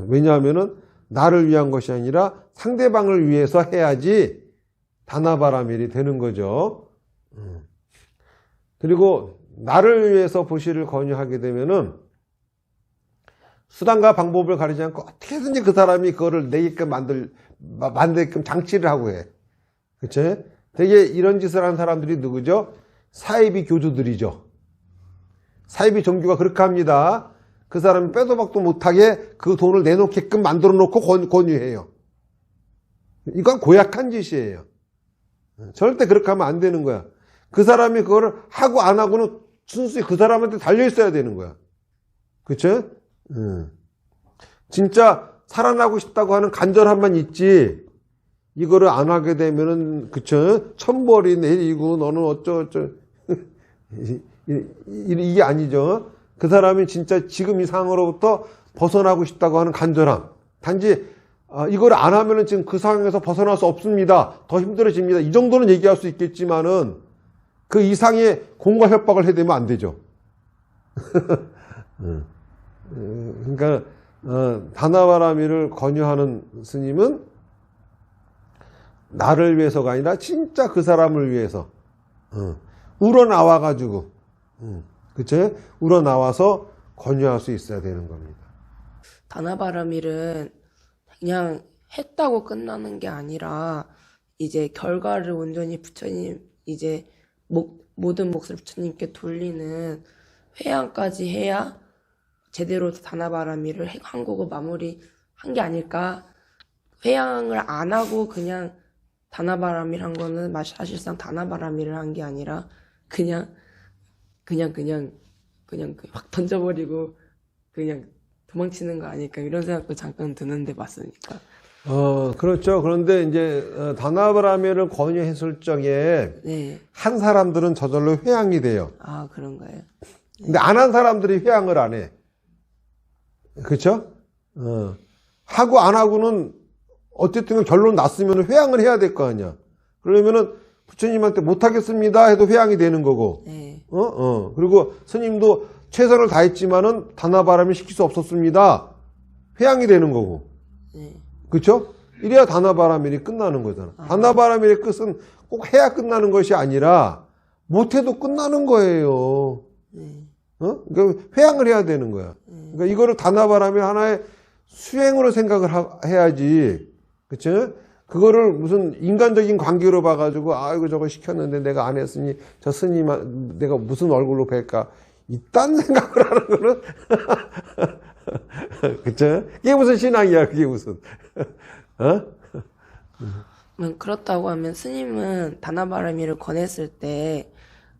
왜냐하면은 나를 위한 것이 아니라 상대방을 위해서 해야지 다나바라밀이 되는 거죠. 그리고 나를 위해서 보시를 권유하게 되면은 수단과 방법을 가리지 않고 어떻게든지 그 사람이 그거를 내게끔 만들게끔 장치를 하고 해. 그쵸? 되게 이런 짓을 하는 사람들이 누구죠? 사이비 교주들이죠. 사이비 종교가 그렇게 합니다. 그 사람이 빼도 박도 못하게 그 돈을 내놓게끔 만들어 놓고 권유해요. 이건 고약한 짓이에요. 절대 그렇게 하면 안 되는 거야. 그 사람이 그거를 하고 안 하고는 순수히 그 사람한테 달려 있어야 되는 거야. 그쵸? 진짜 살아나고 싶다고 하는 간절함만 있지, 이거를 안 하게 되면은, 그쵸? 천벌이 내리고 너는 어쩌. 이게 아니죠. 그 사람이 진짜 지금 이 상황으로부터 벗어나고 싶다고 하는 간절함. 단지, 이걸 안 하면은 지금 그 상황에서 벗어날 수 없습니다. 더 힘들어집니다. 이 정도는 얘기할 수 있겠지만은 그 이상의 공과 협박을 해대면 안 되죠. 그러니까 다나바라밀을 권유하는 스님은 나를 위해서가 아니라 진짜 그 사람을 위해서 우러나와가지고, 그쵸? 우러나와서 권유할 수 있어야 되는 겁니다. 다나바라밀은 그냥 했다고 끝나는 게 아니라 이제 결과를 온전히 부처님, 이제 모든 몫을 부처님께 돌리는 회양까지 해야 제대로 다나바라밀을 한 거고 마무리한 게 아닐까. 회양을 안 하고 그냥 다나바라밀 한 거는 사실상 다나바라밀을 한 게 아니라 그냥 확 던져버리고 그냥 도망치는 거 아닐까, 이런 생각도 잠깐 드는데 맞습니까? 그렇죠. 그런데 이제 다나바라밀을 권유했을 적에 네. 한 사람들은 저절로 회양이 돼요. 아, 그런가요? 근데 안 한 사람들이 회양을 안 해. 그쵸? 하고 안 하고는 어쨌든 결론 났으면 회양을 해야 될 거 아니야. 그러면은 부처님한테 못하겠습니다 해도 회양이 되는 거고. 네. 그리고 스님도 최선을 다했지만은 다나바람이 시킬 수 없었습니다. 회양이 되는 거고. 네. 그쵸? 이래야 다나바라밀이 끝나는 거잖아. 다나바라밀의 끝은 꼭 해야 끝나는 것이 아니라 못해도 끝나는 거예요. 네. 그러니까 회양을 해야 되는 거야. 그러니까 이거를 다나바라밀 하나의 수행으로 생각을 해야지. 그쵸? 그거를 무슨 인간적인 관계로 봐가지고 이거 저거 시켰는데 내가 안 했으니 저 스님 내가 무슨 얼굴로 뵐까? 이딴 생각을 하는 거는 그쵸? 그게 무슨 신앙이야? 그게 무슨 그렇다고 하면 스님은 다나바라밀을 권했을 때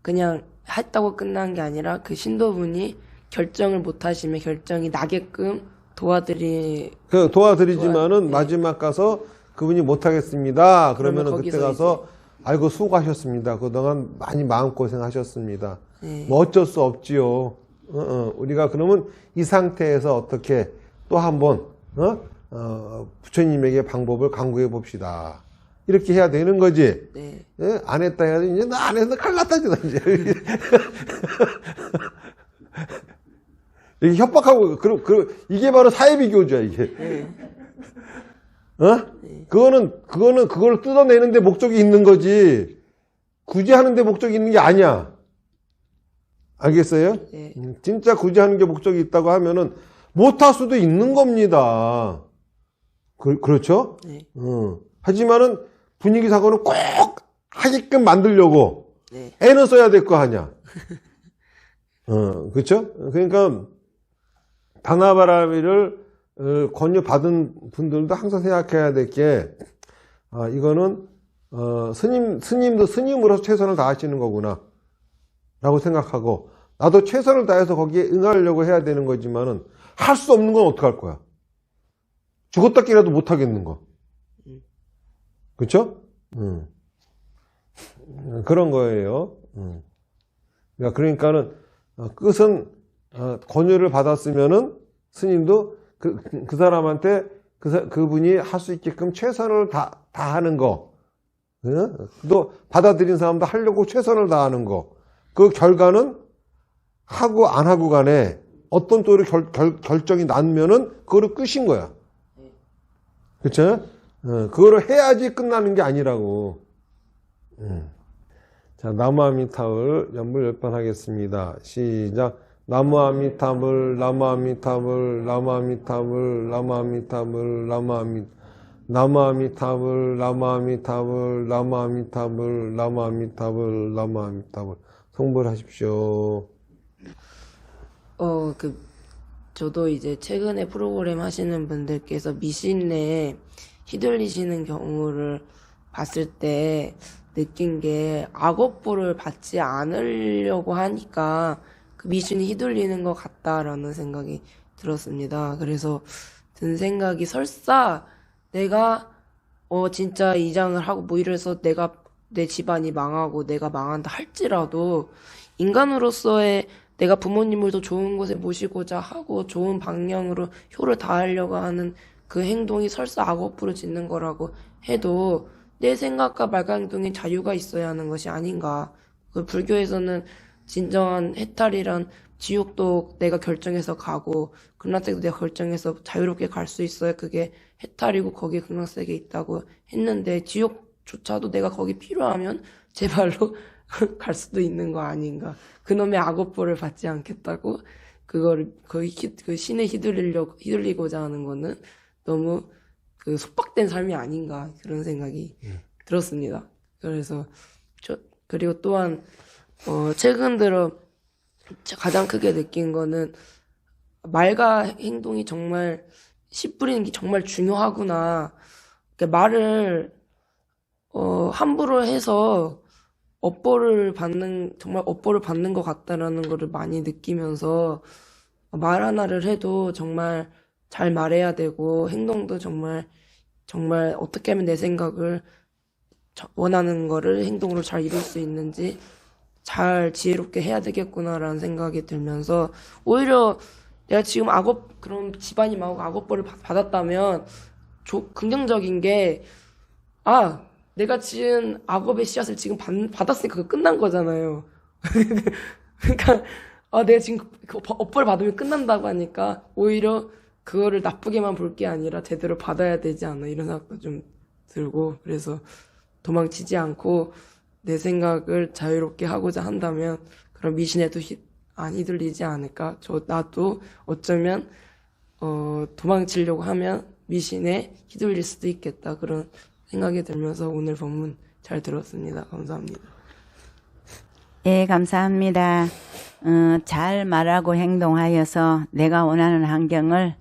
그냥 했다고 끝난 게 아니라 그 신도분이 결정을 못 하시면 결정이 나게끔 도와드리지만은 네. 마지막 가서 그분이 못하겠습니다. 그러면 그러면은 그때 거기서 가서 아이고 수고하셨습니다. 그동안 많이 마음고생하셨습니다. 네. 뭐 어쩔 수 없지요. 우리가 그러면 이 상태에서 어떻게 또 한번 부처님에게 방법을 강구해 봅시다. 이렇게 해야 되는 거지. 네. 예? 안 했다 해도 이제 나 안 해서 칼 났다 이제. 이게 협박하고 이게 바로 사회비교주야 이게. 그거는 그걸 뜯어내는데 목적이 있는 거지. 굳이 하는데 목적이 있는 게 아니야. 알겠어요? 네. 진짜 굳이 하는 게 목적이 있다고 하면은 못할 수도 있는 겁니다. 그렇죠? 네. 하지만은 분위기상으로는 꼭 하게끔 만들려고 네. 애는 써야 될 거 아니야. 그렇죠? 그러니까 다나바라밀을 권유받은 분들도 항상 생각해야 될 게 이거는 스님도 스님으로서 최선을 다하시는 거구나 라고 생각하고 나도 최선을 다해서 거기에 응하려고 해야 되는 거지만은 할 수 없는 건 어떡할 거야? 죽었다 깨라도 못 하겠는 거. 그렇죠? 그런 거예요. 그러니까는 끝은 권유를 받았으면은 스님도 그 사람한테 그분이 할 수 있게끔 최선을 다하는 거. 또 받아들인 사람도 하려고 최선을 다하는 거. 그 결과는 하고 안 하고 간에 어떤 쪽으로 결정이 나면은 그거를 끝인 거야. 그쵸? 그거를 해야지 끝나는 게 아니라고. 자, 나무아미타불 연불 10번 하겠습니다. 시작. 나무아미타불, 나무아미타불, 나무아미타불, 나무아미타불, 나무아미타불, 나무아미타불, 나무아미타불, 나무아미타불, 나무아미타불. 성불하십시오. 저도 이제 최근에 프로그램 하시는 분들께서 미신에 휘둘리시는 경우를 봤을 때 느낀 게 악업보를 받지 않으려고 하니까 그 미신이 휘둘리는 것 같다라는 생각이 들었습니다. 그래서 든 생각이 설사 내가 진짜 이장을 하고 뭐 이래서 내 집안이 망하고 내가 망한다 할지라도 인간으로서의 내가 부모님을 더 좋은 곳에 모시고자 하고 좋은 방향으로 효를 다하려고 하는 그 행동이 설사 악업부를 짓는 거라고 해도 내 생각과 말강행동에 자유가 있어야 하는 것이 아닌가. 그 불교에서는 진정한 해탈이란 지옥도 내가 결정해서 가고 극락세계도 내가 결정해서 자유롭게 갈 수 있어야 그게 해탈이고 거기에 극락세계에 있다고 했는데 지옥조차도 내가 거기 필요하면 제 발로 갈 수도 있는 거 아닌가. 그놈의 악업보를 받지 않겠다고 그거를 그 신에 휘둘리고자 하는 거는 너무 그 속박된 삶이 아닌가 그런 생각이 들었습니다. 그래서 그리고 또한 최근 들어 가장 크게 느낀 거는 말과 행동이 정말 씨 뿌리는 게 정말 중요하구나. 그러니까 말을 함부로 해서 정말 업보를 받는 것 같다라는 거를 많이 느끼면서 말 하나를 해도 정말 잘 말해야 되고 행동도 정말 어떻게 하면 내 생각을 원하는 거를 행동으로 잘 이룰 수 있는지 잘 지혜롭게 해야 되겠구나라는 생각이 들면서 오히려 내가 지금 악업, 그런 집안이 망하고 악업벌을 받았다면, 긍정적인 게, 내가 지은 악업의 씨앗을 지금 받았으니까 그거 끝난 거잖아요. 그러니까, 내가 지금 그 업벌 받으면 끝난다고 하니까, 오히려 그거를 나쁘게만 볼 게 아니라 제대로 받아야 되지 않나, 이런 생각도 좀 들고, 그래서 도망치지 않고 내 생각을 자유롭게 하고자 한다면, 그런 미신에도 안 휘둘리지 않을까. 나도 어쩌면, 도망치려고 하면 미신에 휘둘릴 수도 있겠다. 그런 생각이 들면서 오늘 본문 잘 들었습니다. 감사합니다. 예, 감사합니다. 잘 말하고 행동하여서 내가 원하는 환경을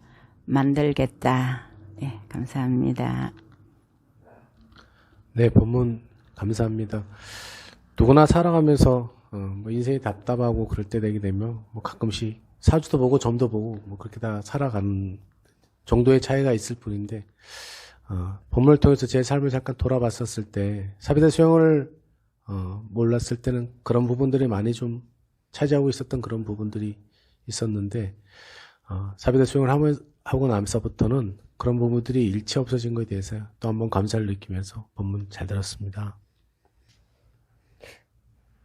만들겠다. 예, 감사합니다. 네, 본문 감사합니다. 누구나 살아가면서 뭐 인생이 답답하고 그럴 때 되게 되면 뭐 가끔씩 사주도 보고 점도 보고 뭐 그렇게 다 살아가는 정도의 차이가 있을 뿐인데 본문을 통해서 제 삶을 잠깐 돌아봤었을 때 사비다 수영을 몰랐을 때는 그런 부분들이 많이 좀 차지하고 있었던 그런 부분들이 있었는데 사비다 수영을 하고 나서부터는 그런 부분들이 일체 없어진 것에 대해서 또 한번 감사를 느끼면서 본문 잘 들었습니다.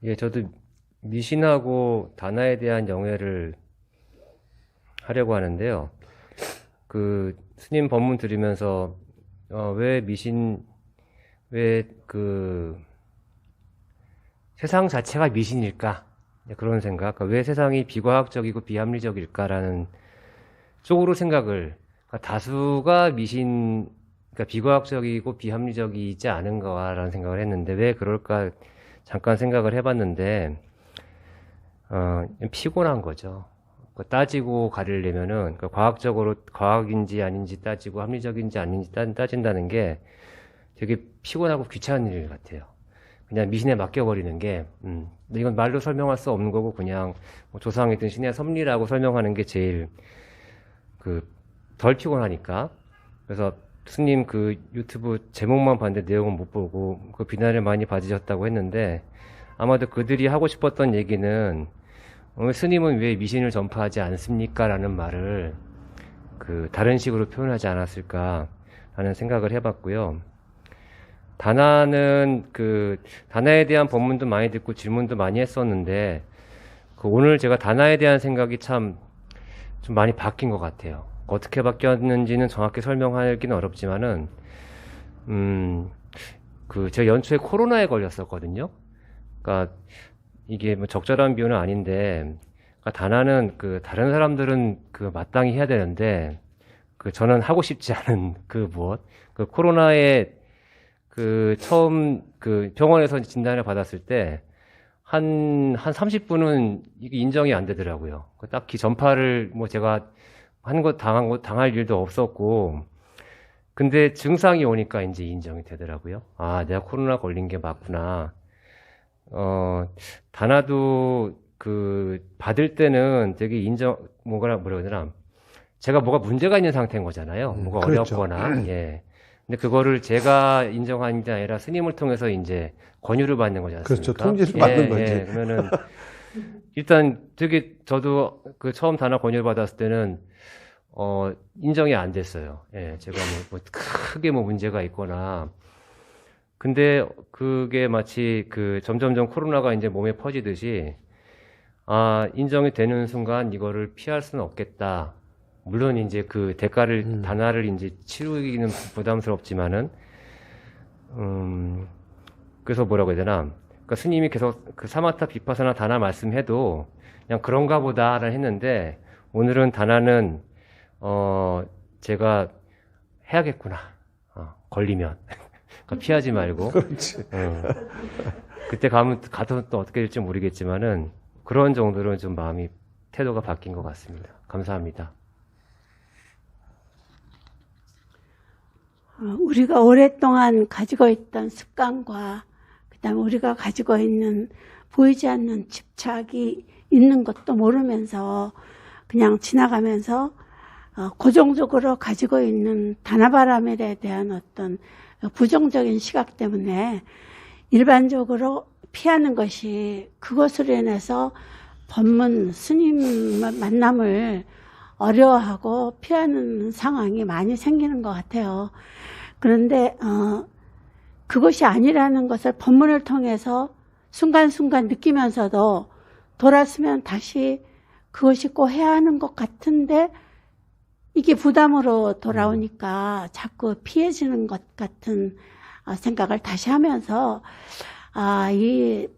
예, 저도 미신하고 다나에 대한 영해를 하려고 하는데요. 그 스님 법문 들으면서 왜 세상 자체가 미신일까? 그런 생각. 그러니까 왜 세상이 비과학적이고 비합리적일까라는 쪽으로 생각을, 그러니까 다수가 그러니까 비과학적이고 비합리적이지 않은가라는 생각을 했는데 왜 그럴까 잠깐 생각을 해봤는데 피곤한 거죠. 따지고 가리려면은 그러니까 과학적으로 과학인지 아닌지 따지고 합리적인지 아닌지 따진다는 게 되게 피곤하고 귀찮은 일 같아요. 그냥 미신에 맡겨버리는 게 근데 이건 말로 설명할 수 없는 거고 그냥 뭐 조상이든 신의 섭리라고 설명하는 게 제일 덜 피곤하니까. 그래서 스님 그 유튜브 제목만 봤는데 내용은 못 보고 그 비난을 많이 받으셨다고 했는데 아마도 그들이 하고 싶었던 얘기는 스님은 왜 미신을 전파하지 않습니까? 라는 말을 다른 식으로 표현하지 않았을까 라는 생각을 해봤고요. 다나는 다나에 대한 법문도 많이 듣고 질문도 많이 했었는데 오늘 제가 다나에 대한 생각이 참 좀 많이 바뀐 것 같아요. 어떻게 바뀌었는지는 정확히 설명하기는 어렵지만은 제가 연초에 코로나에 걸렸었거든요. 그러니까 이게 뭐 적절한 비유는 아닌데 그러니까 다나는 다른 사람들은 마땅히 해야 되는데 저는 하고 싶지 않은 코로나에 처음 병원에서 진단을 받았을 때 한 30분은 이게 인정이 안 되더라고요. 딱히 전파를 뭐 제가 당할 일도 없었고, 근데 증상이 오니까 이제 인정이 되더라고요. 내가 코로나 걸린 게 맞구나. 다나도 받을 때는 되게 뭐라 해야 되나. 제가 뭐가 문제가 있는 상태인 거잖아요. 뭐가 그렇죠. 어렵거나, 예. 근데 그거를 제가 인정하는 게 아니라 스님을 통해서 이제 권유를 받는 거지 않습니까? 그렇죠. 통지를 받는 거지. 예. 그러면은, 일단 되게 저도 처음 다나 권유를 받았을 때는, 인정이 안 됐어요. 예. 제가 크게 문제가 있거나. 근데 그게 마치 점점점 코로나가 이제 몸에 퍼지듯이, 인정이 되는 순간 이거를 피할 수는 없겠다. 물론 이제 대가를 다나를 이제 치르기는 부담스럽지만은 그래서 뭐라고 해야 되나? 그러니까 스님이 계속 사마타 비파사나 다나 말씀해도 그냥 그런가 보다를 했는데 오늘은 다나는 제가 해야겠구나. 걸리면 그러니까 피하지 말고. 그렇지. 그때 가도 또 어떻게 될지 모르겠지만은 그런 정도로 좀 태도가 바뀐 것 같습니다. 감사합니다. 우리가 오랫동안 가지고 있던 습관과 그다음에 우리가 가지고 있는 보이지 않는 집착이 있는 것도 모르면서 그냥 지나가면서 고정적으로 가지고 있는 다나바람에 대한 어떤 부정적인 시각 때문에 일반적으로 피하는 것이 그것으로 인해서 법문 스님 만남을 어려워하고 피하는 상황이 많이 생기는 것 같아요. 그런데 그것이 아니라는 것을 법문을 통해서 순간순간 느끼면서도 돌았으면 다시 그것이 꼭 해야 하는 것 같은데 이게 부담으로 돌아오니까 자꾸 피해지는 것 같은 생각을 다시 하면서 이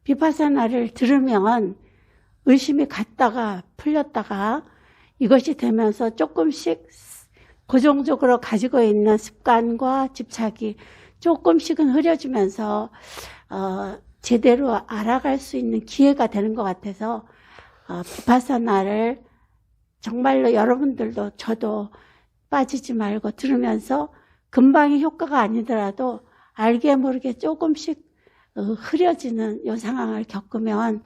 비파사나를 들으면 의심이 갔다가 풀렸다가 이것이 되면서 조금씩 고정적으로 가지고 있는 습관과 집착이 조금씩은 흐려지면서 제대로 알아갈 수 있는 기회가 되는 것 같아서 비파사나를 정말로 여러분들도 저도 빠지지 말고 들으면서 금방의 효과가 아니더라도 알게 모르게 조금씩 흐려지는 이 상황을 겪으면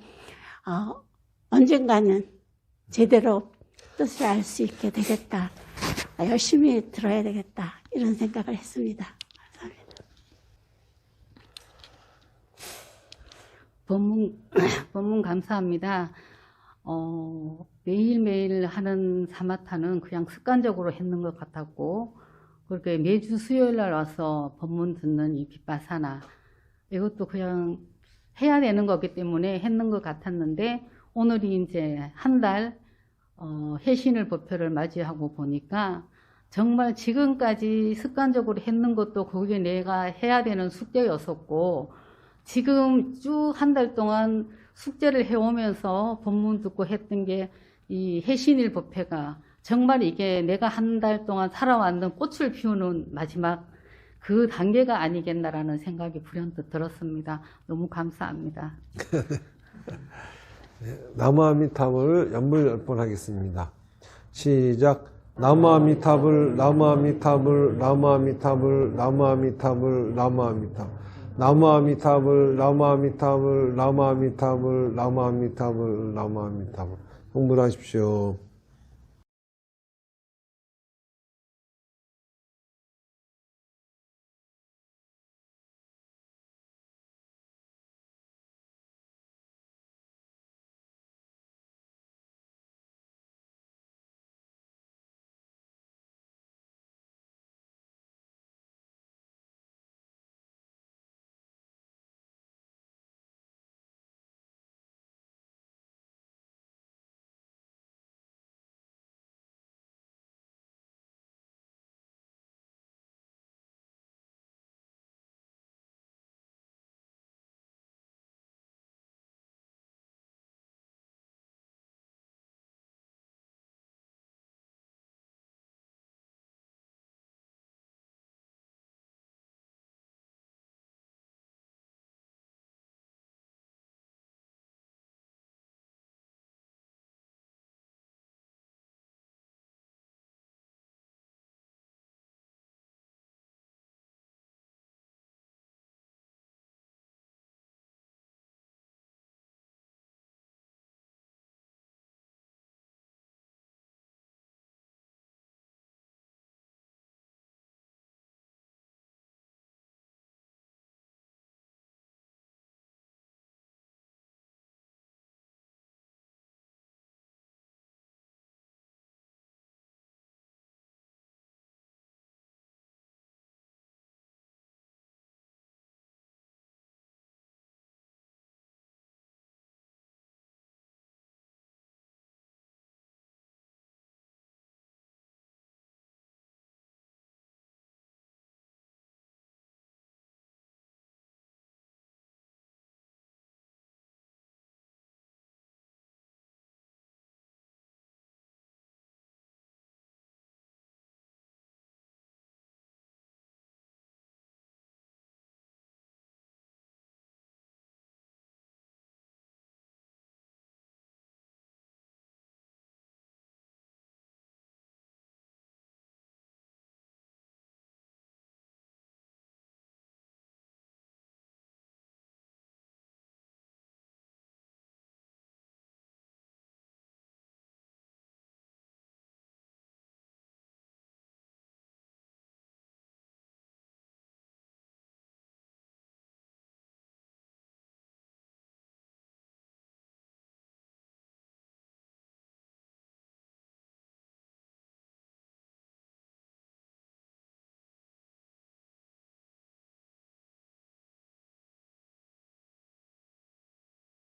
언젠가는 제대로 뜻을 알 수 있게 되겠다. 열심히 들어야 되겠다. 이런 생각을 했습니다. 감사합니다. 법문 감사합니다. 매일매일 하는 사마타는 그냥 습관적으로 했는 것 같았고, 그렇게 매주 수요일 날 와서 법문 듣는 이 빗바사나, 이것도 그냥 해야 되는 거기 때문에 했는 것 같았는데, 오늘이 이제 한 달, 해신을 법회를 맞이하고 보니까, 정말 지금까지 습관적으로 했는 것도 그게 내가 해야 되는 숙제였었고, 지금 쭉 한 달 동안 숙제를 해오면서 법문 듣고 했던 게 이 해신일 법회가 정말 이게 내가 한 달 동안 살아왔는 꽃을 피우는 마지막 그 단계가 아니겠나라는 생각이 불현듯 들었습니다. 너무 감사합니다. 나무아미타불 연불 10번 하겠습니다. 시작. 나무아미타불 나무아미타불 나무아미타불 나무아미타불 나무아미타불 나무아미타불 나무아미타불 나무아미타불 나무아미타불 나무아미타불 성불하십시오.